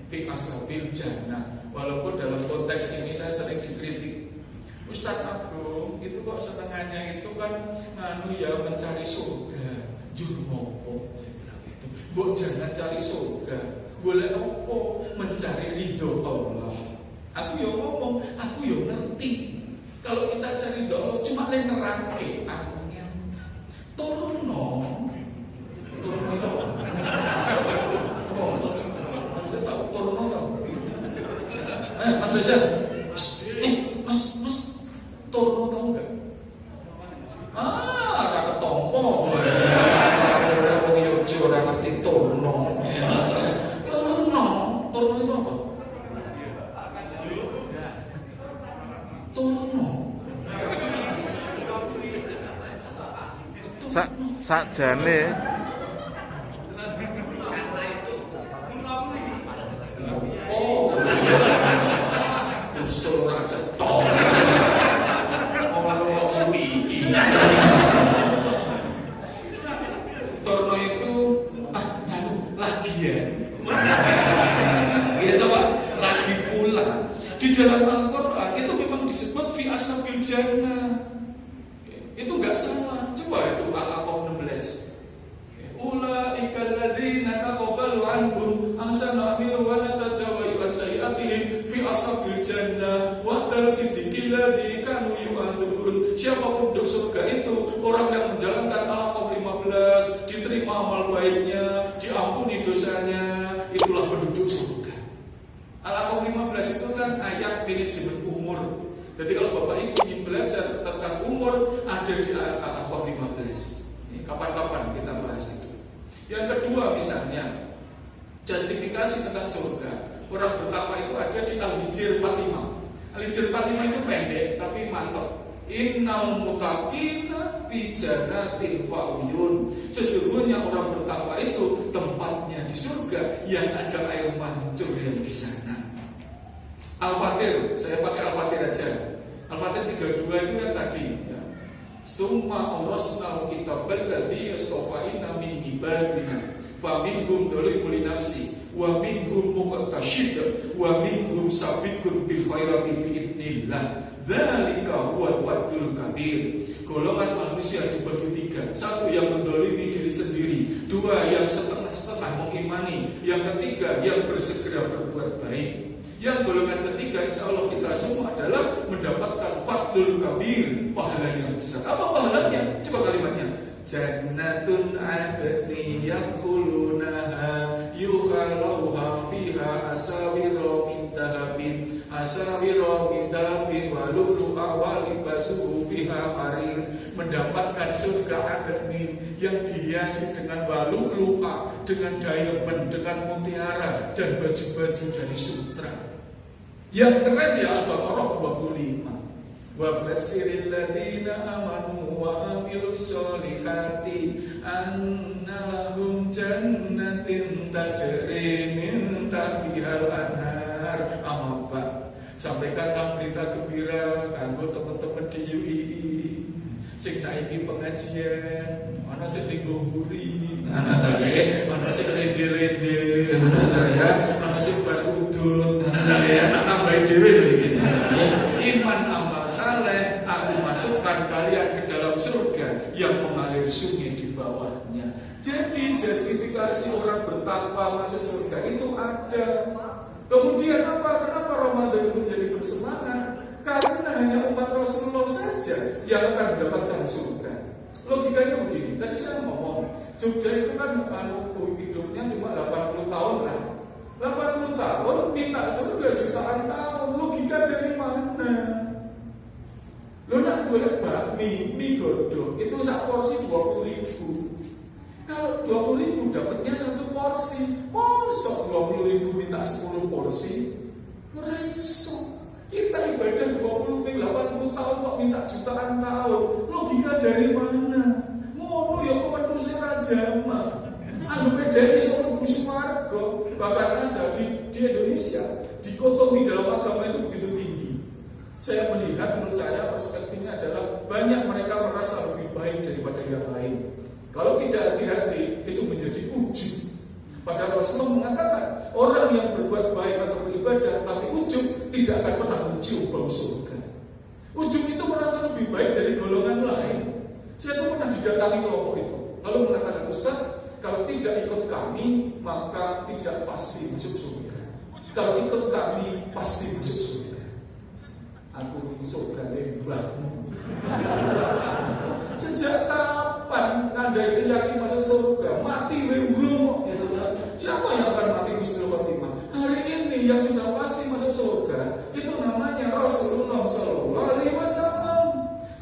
Fi asabil jannah. Walaupun dalam konteks ini saya sering dikritik, Ustaz Agung itu kok setengahnya itu kan mencari surga. Jurmopo saya bilang itu. Buat jangan cari surga. Boleh opo mencari ridho Allah. Aku yo ngomong, aku yo ngerti. Kalau kita cari ridho Allah cuma nerangke angel. Turno itu apa? Apa Mas? Saya tahu turno tahu. Mas Reza. Mas turno tahu nggak? Raka tompo. Udah pengiuji orang ngerti turno. Turno itu apa? Turno. Sakjane usul raja tol. Torno itu lagi ya. Gitu Pak, lagi pula. Di dalam Al-Qur'an itu memang disebut fi ashabil jannah. Itu enggak salah. Coba itu Al-Aqaf 16. Ulaika alladzina taqabbalu anhum ahsanu amilu wa la tajawazu an sayyi'atihim fi ashabil jannah wa'dal siddiqil ladzi kanu yu'adun. Siapa penduduk surga itu? Orang yang menjalankan Al-Kahf 15, diterima amal baiknya, diampuni dosanya, itulah penduduk surga. Al-Kahf 15 itu kan ayat manajemen umur. Jadi kalau Bapak Ibu ingin belajar tentang umur, ada di Al-Kahf 15. Kapan-kapan kita bahas itu. Yang kedua misalnya, justifikasi tentang surga. Orang bertakwa itu ada di Al-Hijr 45. Al-Hijr 45 itu pendek tapi mantap. Innal muttaqina fi jannatin wa uyun. Sesungguhnya orang bertakwa itu tempatnya di surga yang ada air mancur yang di sana. Al-Fatir, saya pakai Al-Fatir aja. Al-Fatir 32 itu kan tadi ya. Summa urasna kitabal ladzi yastafaina min ibadina fa minhum dhalimun li nafsi wa minhum muqtasid wa minhum sabiqun bil khairati bi idznillah. Dzalika huwal fadlul kabir. Golongan manusia dibagi tiga. Satu yang mendolimi diri sendiri, dua yang setengah-setengah mengimani, yang ketiga yang bersegera berbuat baik. Yang golongan ketiga insya Allah kita semua adalah mendapatkan fadlul kabir, pahala yang besar. Apa pahalanya? Coba kalimatnya. Jannatun adni yadkhulunaha yukhalauha fiha asawira min dahabin wa lu'lu'a wa libasuhu fiha harir. Mendapatkan surga adni yang dihiasi dengan walu'lu'a, dengan diamond, dengan mutiara dan baju-baju dari sutra. Yang keren ya Al-Baqarah 25. Wa basyiril ladzina amanu wa amilus solihati anna lahum jannatin tajri min tahtihal anhar. Amapa sampaikan berita gembira kanggo teman-teman di UII sing saiki pengajian ana sing nggumburi ana ta ana sing lende-lende ana sing bar udut ana tambahin dhewe lho iki. Iman amal saleh aku masukkan kalian ke dalam surga yang mengalir sungai di bawahnya. Jadi justifikasi orang bertakwa masuk surga itu ada. Kemudian apa? Kenapa Ramadan itu menjadi bersemangat? Karena hanya umat Rasulullah saja yang akan mendapatkan surga. Logikanya begini, tadi saya ngomong Jogja itu kan hidupnya cuma 80 tahun lah. 80 tahun minta surga jutaan tahun. Logika dari mana? Lo nak boleh bakmi, mie godong itu sak porsi 20.000. Kalau 20.000 dapatnya satu porsi. Mosok 20.000 minta 10 porsi? Meraiso. Kita ibadah 80 tahun kok minta jutaan tahun. Logika dari mana? Ngono ya kok manusia rajama. Anu bedanya soal Swarga. Bahkan ada di Indonesia dikotomi dalam agama itu begitu tinggi. Saya melihat, menurut saya perspektifnya adalah banyak mereka merasa lebih baik daripada yang lain. Kalau tidak hati-hati itu menjadi ujub. Padahal Rasulullah mengatakan orang yang berbuat baik atau beribadah tapi ujub tidak akan pernah mencium bau surga. Ujub itu merasa lebih baik dari golongan lain. Saya tuh pernah didatangi kelompok itu, lalu mengatakan, Ustaz, kalau tidak ikut kami maka tidak pasti masuk surga. Kalau ikut kami pasti masuk surga. Aku ini surga lembahmu. Sejak kapan Anda itu yakin masuk surga? Mati wehulung gitu kan? Siapa yang akan mati Husnul Khotimah? Hari ini yang sudah pasti masuk surga itu namanya Rasulullah Sallallahu Alaihi Wasallam.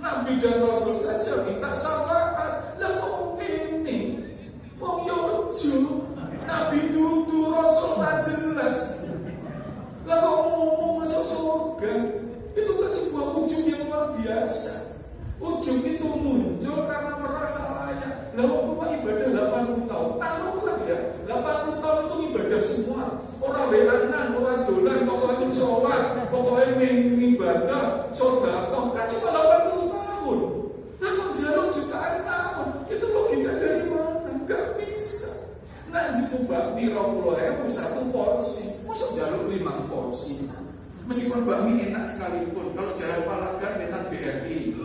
Nabi dan Rasul saja minta syafaat. Lah kok ini? Wong yo wejo. Nabi dudu, Rasul tak jelas. Lah kok ngomong masuk surga? Itu kan sebuah ujub yang luar biasa. Ujub itu muncul karena merasa layak. Lah wong ibadah 80 tahun, taruhlah ya, 80 tahun itu ibadah semua. Orang weranan, orang dolan, pokoknya sholat, pokoknya ibadah, sedekah, kan cuma 80 tahun. Lah kok jalur jutaan tahun? Itu logika dari mana? Enggak bisa. Nah, bakmi 20.000 satu porsi, masuk jalur 5 porsi. Meskipun bakmi enak sekalipun, kalau jalan Palagan netan BRI.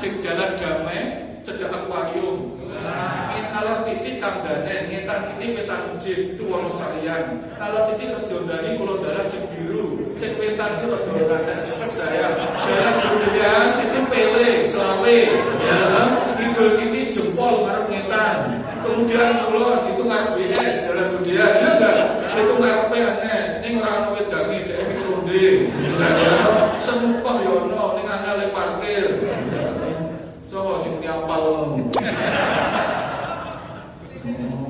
Cek jalan damai cecak akuarium. Kalau titik kandane, ngetan titik wetan jin itu wong sarian. Kalau titik kerja ndani kula dalan sing biru, sing wetan itu rada saya. Jalan budaya itu pele, selawe. Ya, idul titik jempol ngarep ngetan. Kemudian kula itu ngarep BS jalan budaya, ya enggak? Itu ngarepe aneh, ning ora ono wedange dhek iki ronde. Gitu kan ya. Semukoh yo ono ning angale parkir. Coba sing diapal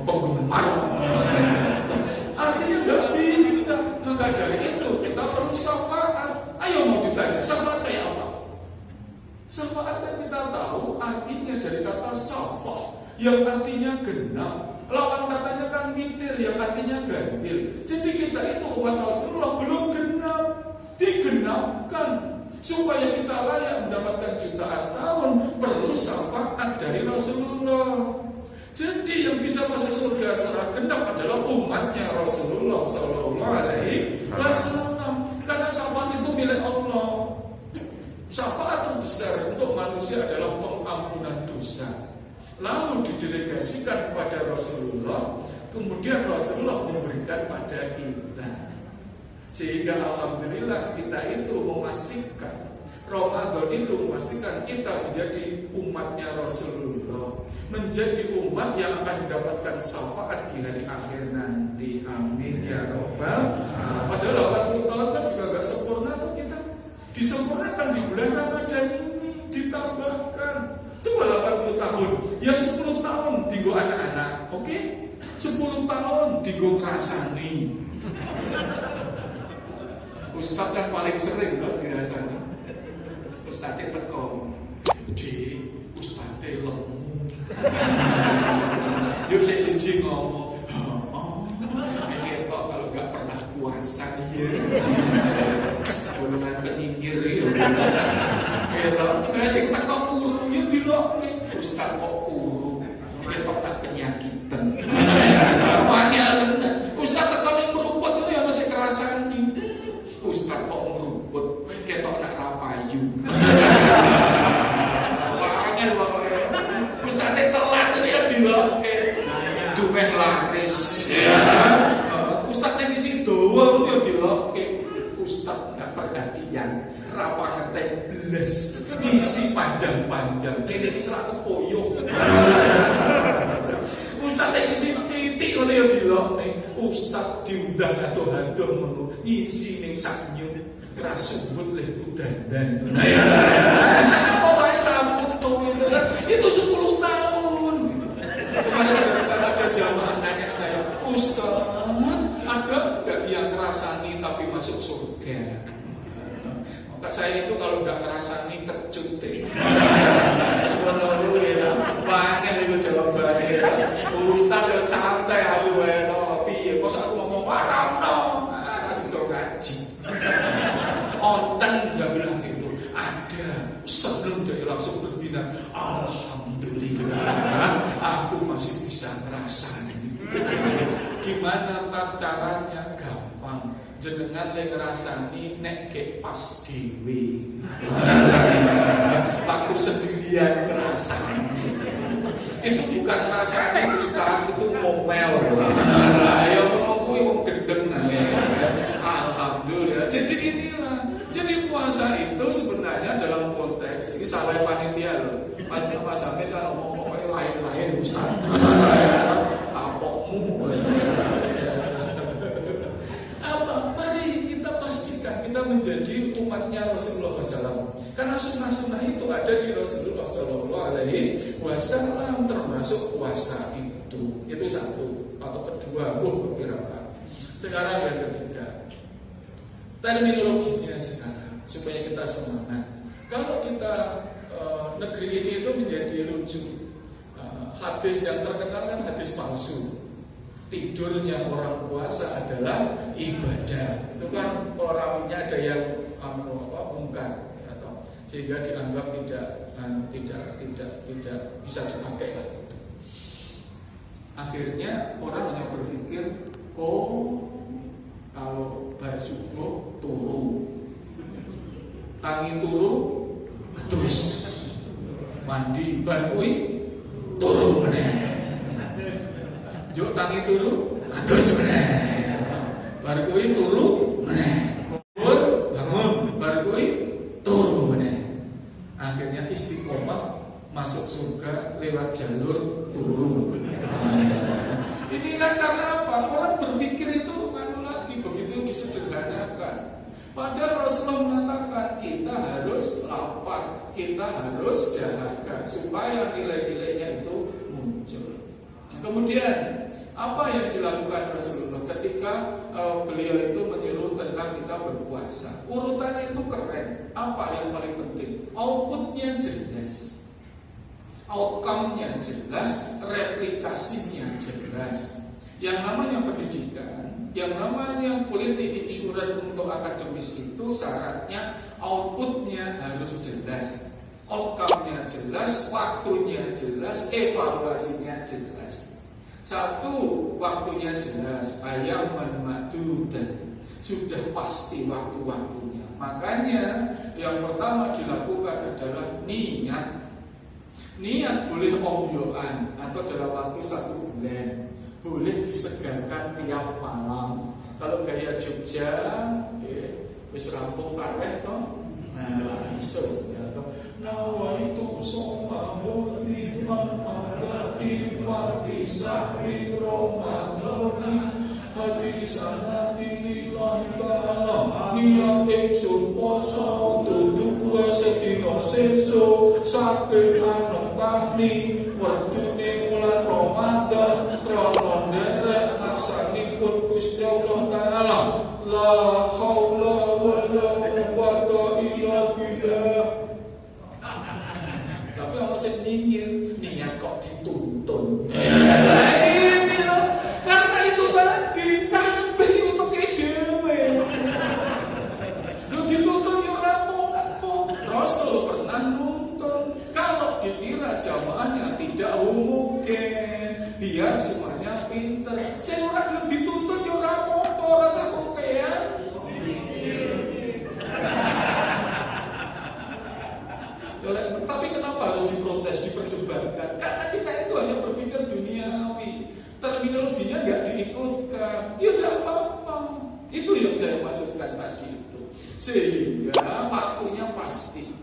penggemar. Artinya nggak bisa. Maka dari itu kita perlu syafaat. Ayo mau ditanya, syafaat kayak apa? Syafaat kan kita tahu artinya dari kata syafah yang artinya genap. Lawan katanya kan witir yang artinya ganjil. Jadi kita itu umat Rasulullah belum genap, digenapkan. Supaya kita layak mendapatkan jutaan tahun, perlu syafaat dari Rasulullah. Jadi yang bisa masuk surga secara genap adalah umatnya Rasulullah Sallallahu Alaihi Wasallam. Karena syafaat itu milik Allah. Syafaat terbesar untuk manusia adalah pengampunan dosa. Lalu didelegasikan kepada Rasulullah, kemudian Rasulullah memberikan pada kita. Sehingga alhamdulillah kita itu memastikan Ramadan itu memastikan kita menjadi umatnya Rasulullah, menjadi umat yang akan mendapatkan syafaat di hari akhir nanti. Amin ya Rabbal alamin. Padahal 80 tahun kan juga gak sempurna tuh kita. Disempurnakan di bulan Ramadan ini, ditambahkan. Coba 80 tahun, yang 10 tahun digo anak-anak, oke? 10 tahun digo ngrasani. Ustadz kan paling sering loh dirasani. Ustadz teko, di Ustadz lemu. Yuk saya cici ngomong, ketok kalau nggak pernah puasa ya, golongan penyinggir ya. Kayak sing teko kuru ya dilok. Ustadz kok kuru, ketok nak penyakitan. Wanyal tenan. Ustadz teko ning meruput itu ya masih kerasani. Ustadz kok meruput, ketok nak rapayu. Wanyal wae. Ustadz telat ini ya dilok. Dumeh laris. Ustadz ning isi dawa ya dilok. Ustadz nggak perhatian, rapah ngeteng beles, isi panjang-panjang, ini bisa kepoyoh. Ustadz yang isi titik oleh yang dilok nih, Ustadz diundang atau menurut isi ning saknyum, rasubut leh udandan. Apa wae kamu tuh itu 10 tahun. Kemarin ada jamaah nanya saya, Ustadz ada nggak yang ngerasani tapi masuk surga? Maka saya itu kalau nggak ngerasani kecut deh. Sebenarnya ya, banyak itu jawabannya. Ustaz ya santai aku ya, tapi kok aku ngomong haram no, langsung tuh ngaji. Onten dia bilang itu ada sebelum dia langsung berbilang, alhamdulillah, aku masih bisa ngerasani. Gimana caranya? Gampang. Jenengan le ngrasani nek ke pas dhewe. Waktu sendirian ngrasani. Itu bukan ngrasani Ustaz, itu ngomel. Ya ngono kuwi wong gendeng. Alhamdulillah. Jadi inilah. Jadi puasa itu sebenarnya dalam konteks ini salah panitia loh. Mas Hamid kan ngomong pokoknya lain-lain Ustaz. Kita menjadi umatnya Rasulullah SAW. Karena sunnah-sunnah itu ada di Rasulullah SAW, termasuk puasa itu. Itu satu. Atau kedua, berapa? Sekarang yang ketiga, terminologinya sekarang supaya kita semangat. Kalau kita negeri ini itu menjadi lucu. Hadis yang terkenal kan hadis palsu. Tidurnya orang puasa adalah ibadah. Itu kan orangnya ada yang mungkar atau sehingga dianggap tidak bisa dipakai lah itu. Akhirnya orang hanya berpikir, oh kalau bar subuh turu, tangi turu terus mandi bar kuwi turu meneh. Juk tangi turu adus meneh. Bar kuwi turu meneh. Bangun bar kuwi turu meneh. Akhirnya istiqomah masuk surga lewat jalur turu. Ini kan karena apa? Orang berpikir itu lagi begitu disederhanakan. Padahal Rasulullah mengatakan kita harus lapar, kita harus dahaga supaya nilai-nilainya itu muncul. Kemudian apa yang dilakukan Rasulullah ketika beliau itu menyuruh tentang kita berpuasa? Urutannya itu keren. Apa yang paling penting? Outputnya jelas, outcome-nya jelas, replikasinya jelas. Yang namanya pendidikan, yang namanya quality insurance untuk akademis itu syaratnya outputnya harus jelas, outcome-nya jelas, waktunya jelas, evaluasinya jelas. Satu, waktunya jelas, ayam dan sudah pasti waktu-waktunya. Makanya yang pertama dilakukan adalah niat. Niat boleh omyoan atau dalam waktu 1 bulan. Boleh disegarkan tiap malam. Kalau gaya Jogja, wis rampung kareh toh. Nah, langsung ya toh. Nawaitu soma liman ada ifati sahri Ramadan. Hadisanati lillahi ta'ala. Niat ingsun poso duduk sedina sesuk saking anu kami wedune wulan Ramadan. Krono nderek ngarsanipun Gusti Allah Ta'ala. La haula wala quwwata illa billah. Tapi orang sing nyinyir, niat kok dituntun. Ini loh, karena itu tadi kabeh untuk dhewe. Lu dituntun yo ora apa-apa. Rasul pernah nuntun kalau dikira jamaahnya tidak homogen, biar semuanya pinter. Sing ora gelem dituntun yo ora apa-apa, rasa kokean. Tapi kenapa harus diprotes, diperdebatkan? Karena kita itu hanya berpikir duniawi, terminologinya nggak diikutkan. Ya nggak apa-apa. Itu yang saya maksudkan tadi itu. Sehingga waktunya pasti.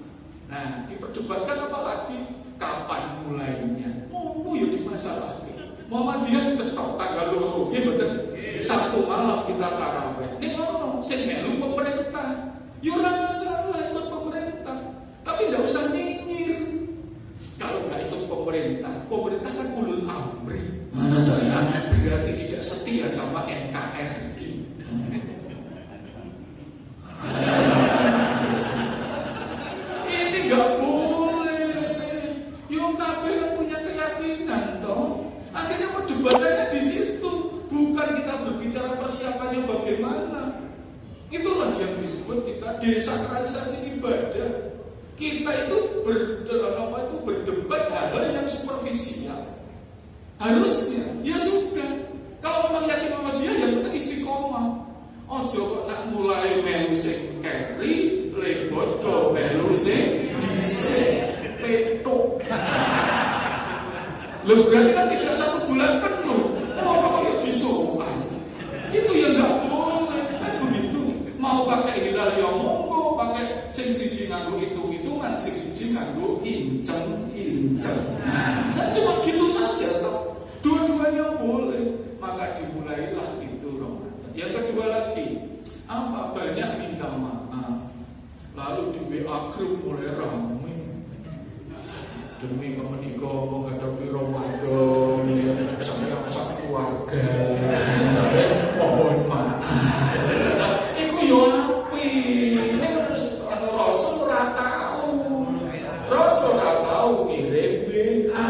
Nah, diperdebatkan apa lagi? Kapan mulainya? Mau ya dimasalahkan. Muhammadiyah cetok tanggal 2, ya betul. Satu malam kita tarawih. Ini ngono, sing melu pemerintah. Ya ora masalah ikut pemerintah. Tapi tidak usah nyinyir. Kalau nggak ikut pemerintah kan ulul amri. Mana tuh ya? Berarti tidak setia sama NKRI. Ini nggak boleh. Yo kabeh kan punya keyakinan toh. Akhirnya perdebatannya di situ. Bukan kita berbicara persiapannya bagaimana. Itulah yang disebut kita desakralisasi ibadah. Kita itu berdebat hal-hal yang superficial. Harusnya, ya sudah. Kalau memang yakin sama dia, yang penting istiqomah. Ojo kok nak mulai melu sing keri, lebodo melu sing dhisik petuk. Loh berarti kan tidak 1 bulan penuh. Oh, kok disuruhan. Itu yang enggak boleh. Kan begitu. Mau pakai hilal ya monggo, pakai sing siji nganggo hitung-hitungan, sing siji nganggo inceng. Nah, kan cuma gitu saja toh. Dua-duanya boleh. Maka dimulailah itu Ramadan. Yang kedua lagi, apa? Banyak minta maaf. Lalu di WA grup mulai ramai. Demi menika menghadapi Ramadan, saya sak keluarga. Mohon maaf. Iku yo api. Rasul ora tahu ngirim WA.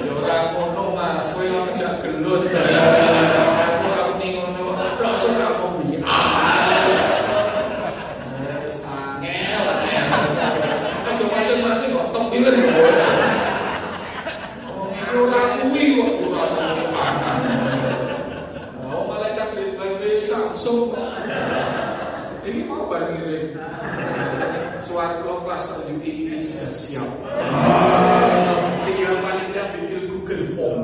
Ya ora ngono Mas, kowe ngejak gelut. Aku ora muni ngono. Rasul ora mau WA. Wes angel. Aja macam-macam kok tembilen. Oh, iki ora kuwi kok ora WA. Oh, malaikat Samsung. Ini mau bar ngirim. Swarga klaster UI sudah siap. Tinggal panitia bikin Google Form.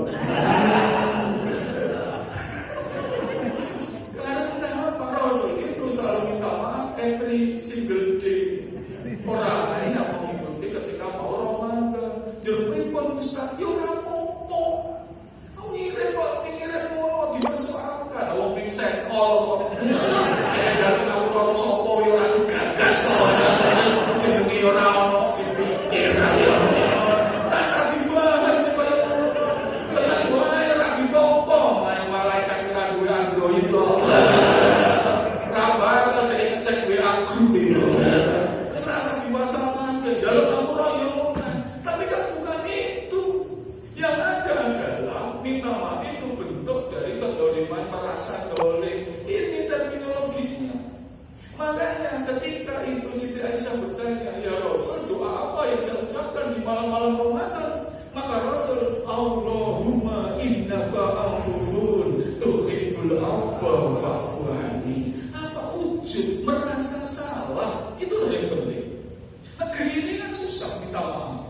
Karena Pak Rasul itu selalu minta maaf every single day. Orang hanya mengikuti ketika mau Ramadan. Jeruk pun Ustaz, yo rapopo. Mau ngirim kok, pingiran mono dipersoalkan. Wong ping set all. Dalam aku ora sapa yo ora digagas. Jenenge ora ono dipikir ayo. Tak usah dibahas tenang wae ora ditompo. Malaikat ora duwe Android kok. Ora bakal ngecek WA group itu. Wis rasa diwasanakan jaluk aku ora yo. Tapi kan bukan itu. Yang ada adalah minta maaf itu bentuk dari kedoliman merasa dolim. Ini terminologinya. Makanya ketika itu Siti Aisyah bertanya, ya Rasul, doa apa yang saya ucapkan di malam-malam Ramadan? Maka Rasul, Allahumma innaka afuwun tuhibbul afwa fa'fu anni. Apa ujub merasa salah? Itulah yang penting. Negeri ini kan susah minta maaf.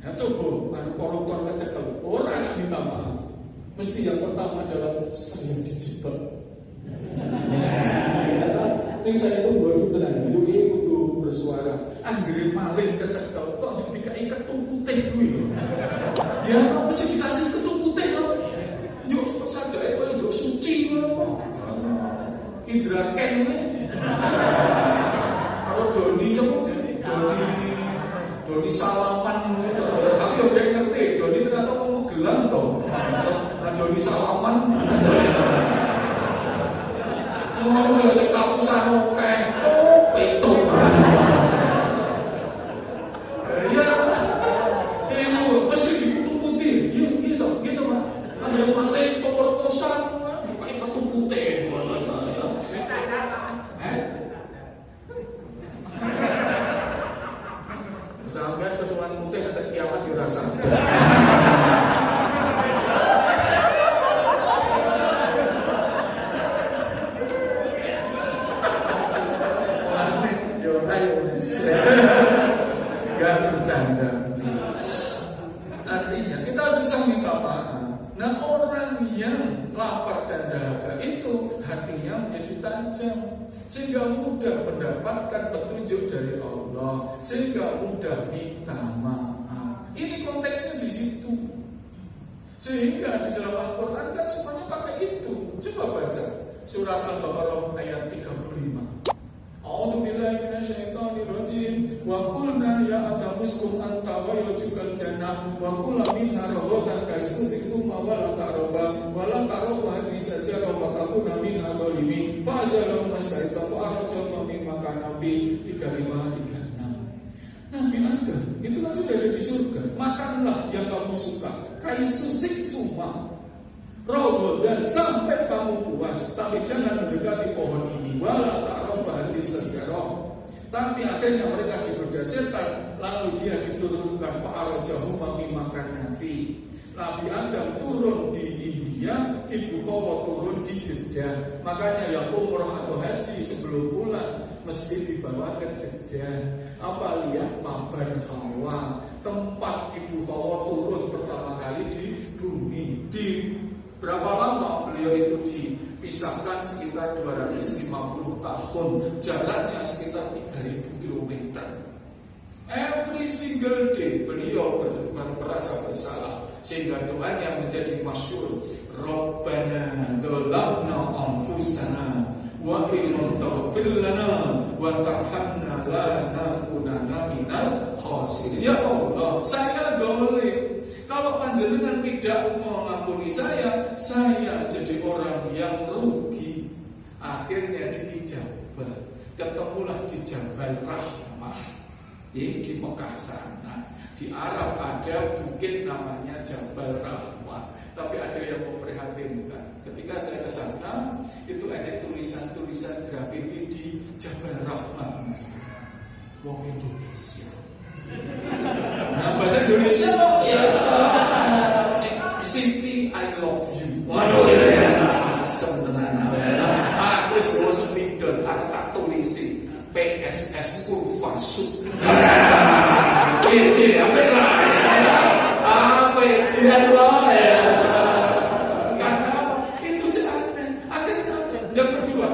Ya coba, ada koruptor kecekel, orang yang minta maaf. Mesti yang pertama adalah saya dijebak. Ini saya itu baru tenang, yuk ini kudu bersuara. Anggerin maling kecekel, kok dikai ketung putih dulu. Ya apa sih dikasih ketung putih kok? Yuk cepat saja, yuk suci kok. Indra Ken kalau Doni kamu, Doni salaman. Tapi yo kayak ngerti, Doni ternyata mau gelang toh. Nah Doni salaman. Oh, ya saya tahu sanoke. Oh, itu. Ya, ibu mesti dikutuk putih. Iya, gitu, Pak. Ada maling pemerkosaan, bukan ketuk putih. Sampai ketuaan putih ada kiamat dirasa. Gak bercanda. Artinya kita susah minta maaf. Nah orang yang lapar dan dahaga itu hatinya menjadi tajam, sehingga mudah mendapatkan petunjuk dari Allah, sehingga mudah minta maaf. Ini konteksnya di situ. Sehingga di dalam Al-Quran kan semuanya pakai itu. Coba baca surat Al-Baqarah ayat 35. A'udzu billahi minasyaitonir rajim. Wa qulna ya Adamu uskun anta wa yujkal jannah wa kula minha rawatan kaisusi summa wa la taqrabu wa la taqrabu hadhihi sajara wa takuna min adh-dhalimin. Fa azalahu masyaitan wa arjama mimma kana fi 3536. Nabi Adam itu kan sudah ada di surga. Makanlah yang kamu suka. Kaisusi summa Rogodan sampai kamu puas, tapi jangan mendekati pohon ini. Wala ta'roba hadis sejarah. Tapi akhirnya mereka diberdasarkan, lalu dia diturunkan fa'arajahu mami makan nafi. Nabi Adam turun di India, Ibu Hawa turun di Jeddah. Makanya yang umroh atau haji sebelum pulang mesti dibawa ke Jeddah. Apa lihat Mabar Hawa, tempat Ibu Hawa turun pertama kali di bumi. Di berapa lama beliau itu dipisahkan? Sekitar 250 tahun. Jalannya sekitar 3000 km. Every single day beliau merasa bersalah, sehingga doanya menjadi masyhur. Rabbana dzalamna anfusana wa illam taghfir lana wa tarhamna lanakunanna minal khasirin. Ya Allah, saya dolim. Kalau panjenengan tidak mengampuni saya jadi orang yang rugi. Akhirnya diijabah. Ketemulah di Jabal Rahmah, di Mekah sana. Di Arab ada bukit namanya Jabal Rahmah. Tapi ada yang memprihatinkan. Ketika saya ke sana, itu ada tulisan-tulisan grafiti di Jabal Rahmah. Wong Indonesia. Nah, bahasa Indonesia ya. Siti I love you. Waduh ya. Asem tenan. Aku wis sepidol tak tulisi PS PSS Ulfasuk. Ini apa lah ya? Apa itu loh ya? Karena apa? Itu sih aneh. Akhirnya yang kedua,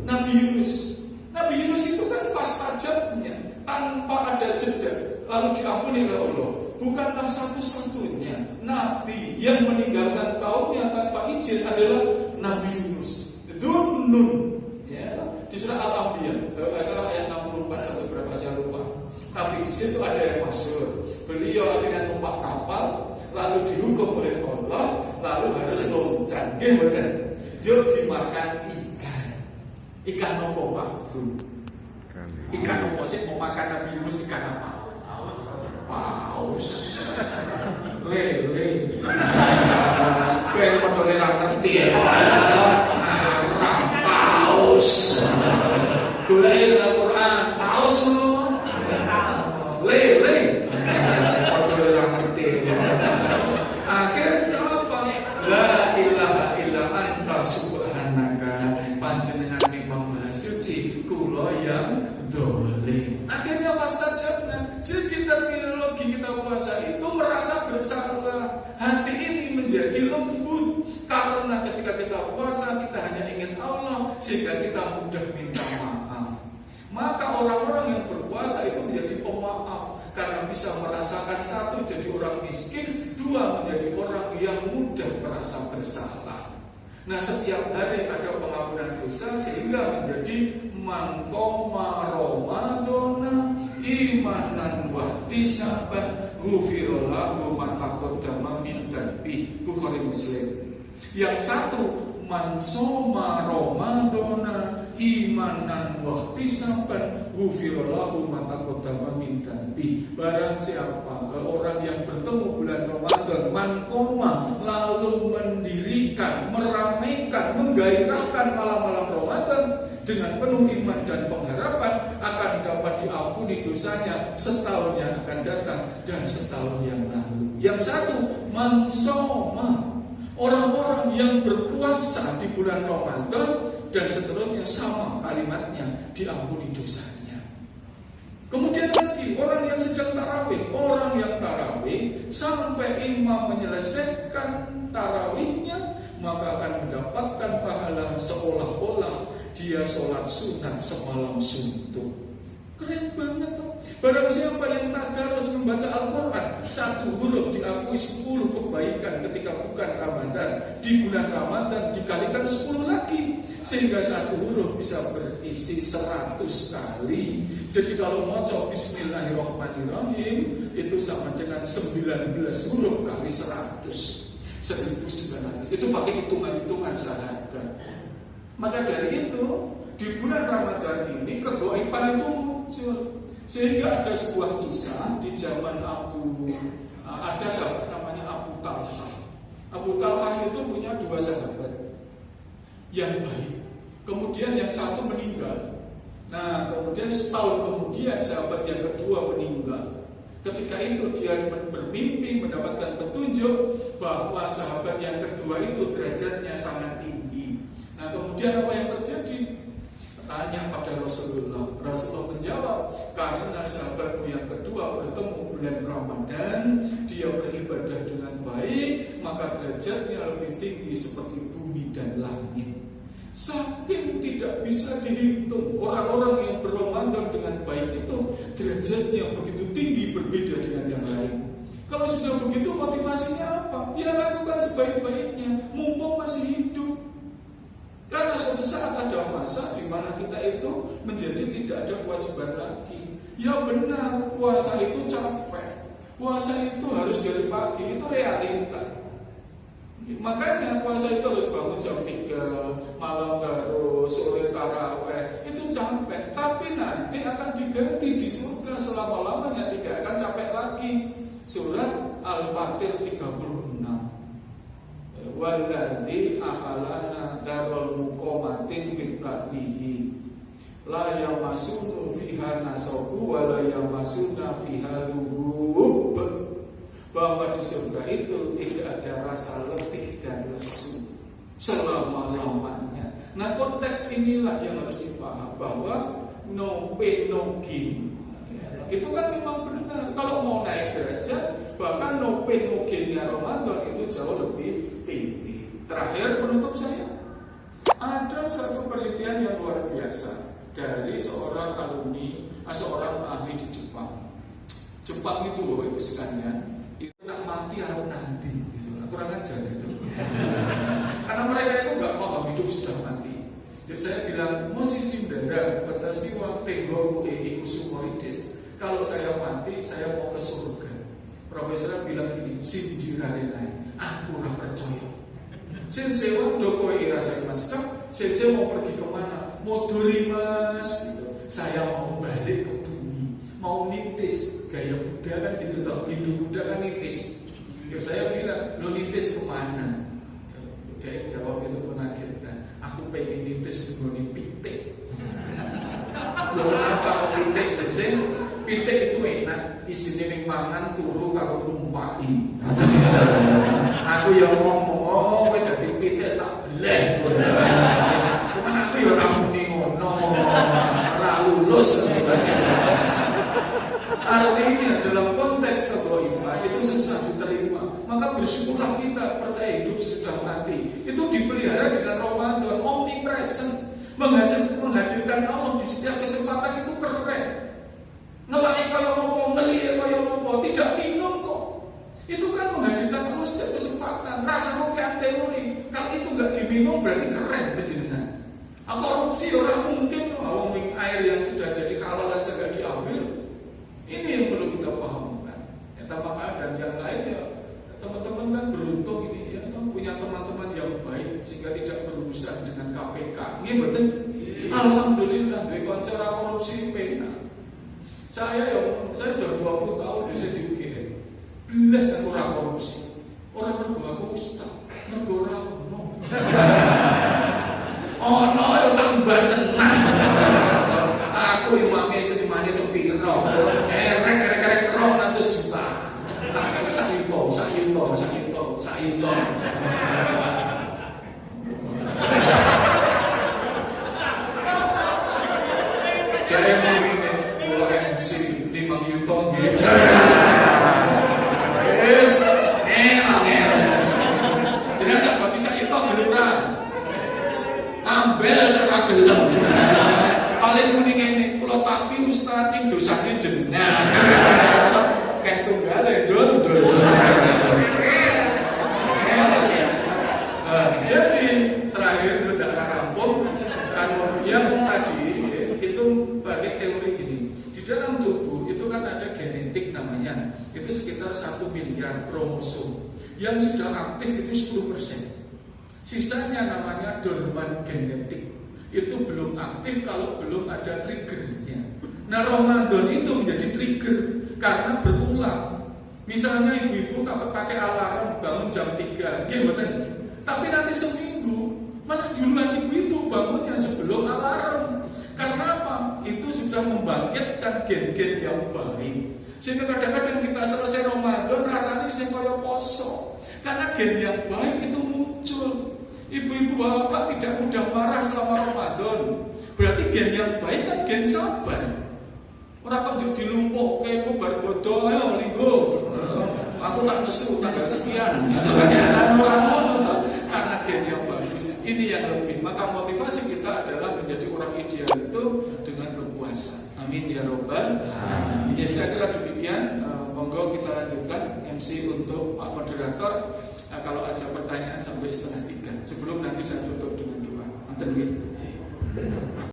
Nabi Yunus. Nabi Yunus itu kan fastajabnya tanpa ada jeda, lalu diampuni oleh Allah. Bukankah satu-satunya Nabi yang meninggalkan kaumnya tanpa izin adalah Nabi Yunus? Dzun-Nun, ya, di surah Al-Anbiya, salah ayat 64 sampai berapa saya lupa. Tapi di situ ada yang masyhur. Beliau akhirnya numpak kapal, lalu dihukum oleh Allah, lalu harus loncat. Gimana? Jauh dimakan ikan. Ikan apa Pak Bu? Ikan apa sih mau makan Nabi Yunus? Ikan apa? Paus. Lele. Ben modele ra ngerti ya. Paus. Golek Al-Qur'an, paus lho. Lele. Modele ra ngerti. Akhirnya apa? La ilaha illa anta subhanaka. Panjenengan Imam Maha Suci, kula yang dolim. Akhirnya fastajabna. Jadi terminologi kita puasa itu merasa bersalah. Hati ini menjadi lembut karena ketika kita puasa kita hanya ingat Allah sehingga kita mudah minta maaf. Maka orang-orang yang berpuasa itu menjadi pemaaf karena bisa merasakan satu jadi orang miskin, dua menjadi orang yang mudah merasa bersalah. Nah setiap hari ada pengampunan dosa sehingga menjadi man qoma ramadhana imanan wa ihtisaban ghufira lahu ma taqaddama min dhanbi. Bukhari Muslim. Yang satu man shoma ramadhana imanan wa ihtisaban ghufira lahu ma taqaddama min dhanbi. Barang siapa orang yang bertemu bulan Ramadan man qoma lalu mendirikan, meramaikan, menggairahkan malam-malam Ramadan dengan penuh iman dan pengharapan akan dapat diampuni dosanya setahun yang akan datang dan setahun yang lalu. Yang satu, mansoma, orang-orang yang berpuasa di bulan Ramadan dan seterusnya sama kalimatnya, diampuni dosanya. Kemudian lagi orang yang sedang tarawih, orang yang tarawih sampai imam menyelesaikan tarawihnya maka akan mendapatkan pahala seolah-olah dia sholat sunat semalam suntuk. Keren banget tuh. Barang siapa yang tadarus membaca Al-Quran, satu huruf diakui 10 kebaikan ketika bukan Ramadan. Di bulan Ramadan dikalikan 10 lagi, sehingga satu huruf bisa berisi 100 kali. Jadi kalau mau coba Bismillahirrahmanirrahim itu sama dengan 19 huruf kali 100, 1900. Itu pakai hitungan-hitungan syahadat. Maka dari itu di bulan Ramadan ini kegaiban itu muncul. Sehingga ada sebuah kisah di zaman ada sahabat namanya Abu Talha. Abu Talha itu punya 2 sahabat yang baik. Kemudian yang satu meninggal. Nah, kemudian setahun kemudian sahabat yang kedua meninggal. Ketika itu dia bermimpi mendapatkan petunjuk bahwa sahabat yang kedua itu derajatnya sangat tinggi. Nah, kemudian apa yang terjadi? Tanya pada Rasulullah. Rasulullah menjawab, karena sahabatmu yang kedua bertemu bulan Ramadan, dia beribadah dengan baik, maka derajatnya lebih tinggi seperti bumi dan langit. Saking tidak bisa dihitung orang-orang yang berramadan dengan baik itu derajatnya begitu tinggi berbeda dengan yang lain. Kalau sudah begitu motivasinya apa? Ya lakukan sebaik-baiknya, mumpung masih hidup. Karena suatu saat ada masa di mana kita itu menjadi tidak ada kewajiban lagi. Ya benar, puasa itu capek. Puasa itu harus dari pagi, itu realita. Makanya puasa itu harus bangun jam 3, malam terus, sore taraweh. Itu capek, tapi nanti akan diganti di surga selama-lamanya, tidak akan capek lagi. Surat Al-Fatir 36. Walladzi akhalana darul muqamatin fi qadihi la yamasunu fiha nasabu wa la yamasuna fiha lugub. Bahwa di surga itu tidak ada rasa letih dan lesu selama-lamanya. Nah, konteks inilah yang harus dipaham bahwa no pain no gain. Itu kan memang benar. Kalau mau naik derajat, bahkan no pain no gain-nya Ramadan itu jauh lebih tinggi. Terakhir penutup saya, ada satu penelitian yang luar biasa dari seorang ahli di Jepang. Jepang itu loh itu sekalian, itu nak mati harap nanti, gitu. Kurang ajar gitu. Karena mereka itu nggak paham hidup sudah mati. Jadi saya bilang, musisi dada, batasi waktu goku ikusumorides. Kalau saya mati, saya mau ke surga. Profesor bilang gini, sinjirarenai, aku ora percaya. Sensei waktu kowe irasain masker, sensei mau pergi kemana? Mau duri mas, gitu. Saya mau balik ke bumi, mau nitis gaya Buddha kan gitu tau, Hindu Buddha kan nitis. Ya, saya bilang, lo nitis kemana? Dia jawab itu mengagetkan. Aku pengen nitis ngoni pitik. Lo kenapa kok pitik sensei? Pitik itu enak, isinya ning mangan turu karo numpai. Aku yang ngomong, oh kowe dadi pitik tak beleh. Cuman aku ya ora muni ngono, ora lulus. Artinya dalam konteks keboiman itu susah diterima. Maka bersyukurlah kita percaya hidup sudah mati. Itu dipelihara dengan Ramadan, omnipresent, menghadirkan Allah di setiap kesempatan itu keren. Ngelai kaya ngopo, ngelihat kaya ngopo, tidak minum kok. Itu kan menghadirkan Allah setiap kesempatan. Rasa kopi teori. Kalau itu nggak diminum berarti keren penjenengan. Korupsi orang mungkin air yang sudah jadi halal saja nggak diambil. Ini yang perlu kita pahamkan. Ya, tambah dan yang lainnya. Teman-teman kan beruntung ini ya, punya teman-teman yang baik sehingga tidak berurusan dengan KPK. Ini betul. Alhamdulillah, dari koncara korupsi pena. Saya sudah 20 tahun di sini di UGM. Belas aku ora korupsi. Orang mergo aku ustaz, mergo ora ono. Ono yo tambah tenang. Aku imame senimane sepiro. Erek 200 juta. Tak sak yuto. Jadi mungkin kalau MC 5 yuto gitu. Yes, angel. Jadi tak bisa yuto geluran. Ambel ora gelem. Paling kuning ini, kalau tapi ustaz ini dosanya jenah. Kayak tunggale dondol. Jadi terakhir udah rampung. Yang tadi itu pakai teori gini. Di dalam tubuh itu kan ada genetik namanya. Itu sekitar 1 miliar kromosom. Yang sudah aktif itu 10%. Sisanya namanya dorman genetik. Itu belum aktif kalau belum ada triggernya. Nah Ramadan itu menjadi trigger karena berulang. Misalnya ibu-ibu kalau pakai alarm bangun jam 3, betul. Tapi nanti seminggu malah duluan ibu-ibu bangunnya sebelum alarm. Karena apa? Itu sudah membangkitkan gen-gen yang baik. Sehingga kadang-kadang kita selesai Ramadan rasanya saya kayak poso. Karena gen yang baik itu muncul. Ibu-ibu bapak tidak mudah marah selama Ramadan. Berarti gen yang baik kan gen sabar. Orang kok jadi lumpuh kayak bar bodoh, ayo linggo. Aku tak nesu tanggal sekian. Itu kan ya orang karena gen yang bagus. Ini yang lebih. Maka motivasi kita adalah menjadi orang ideal itu dengan berpuasa. Amin ya robbal alamin. Ya saya kira demikian. Monggo kita lanjutkan MC untuk Pak Moderator. Kalau ada pertanyaan sampai 2:30 sebelum nanti saya tutup dengan doa.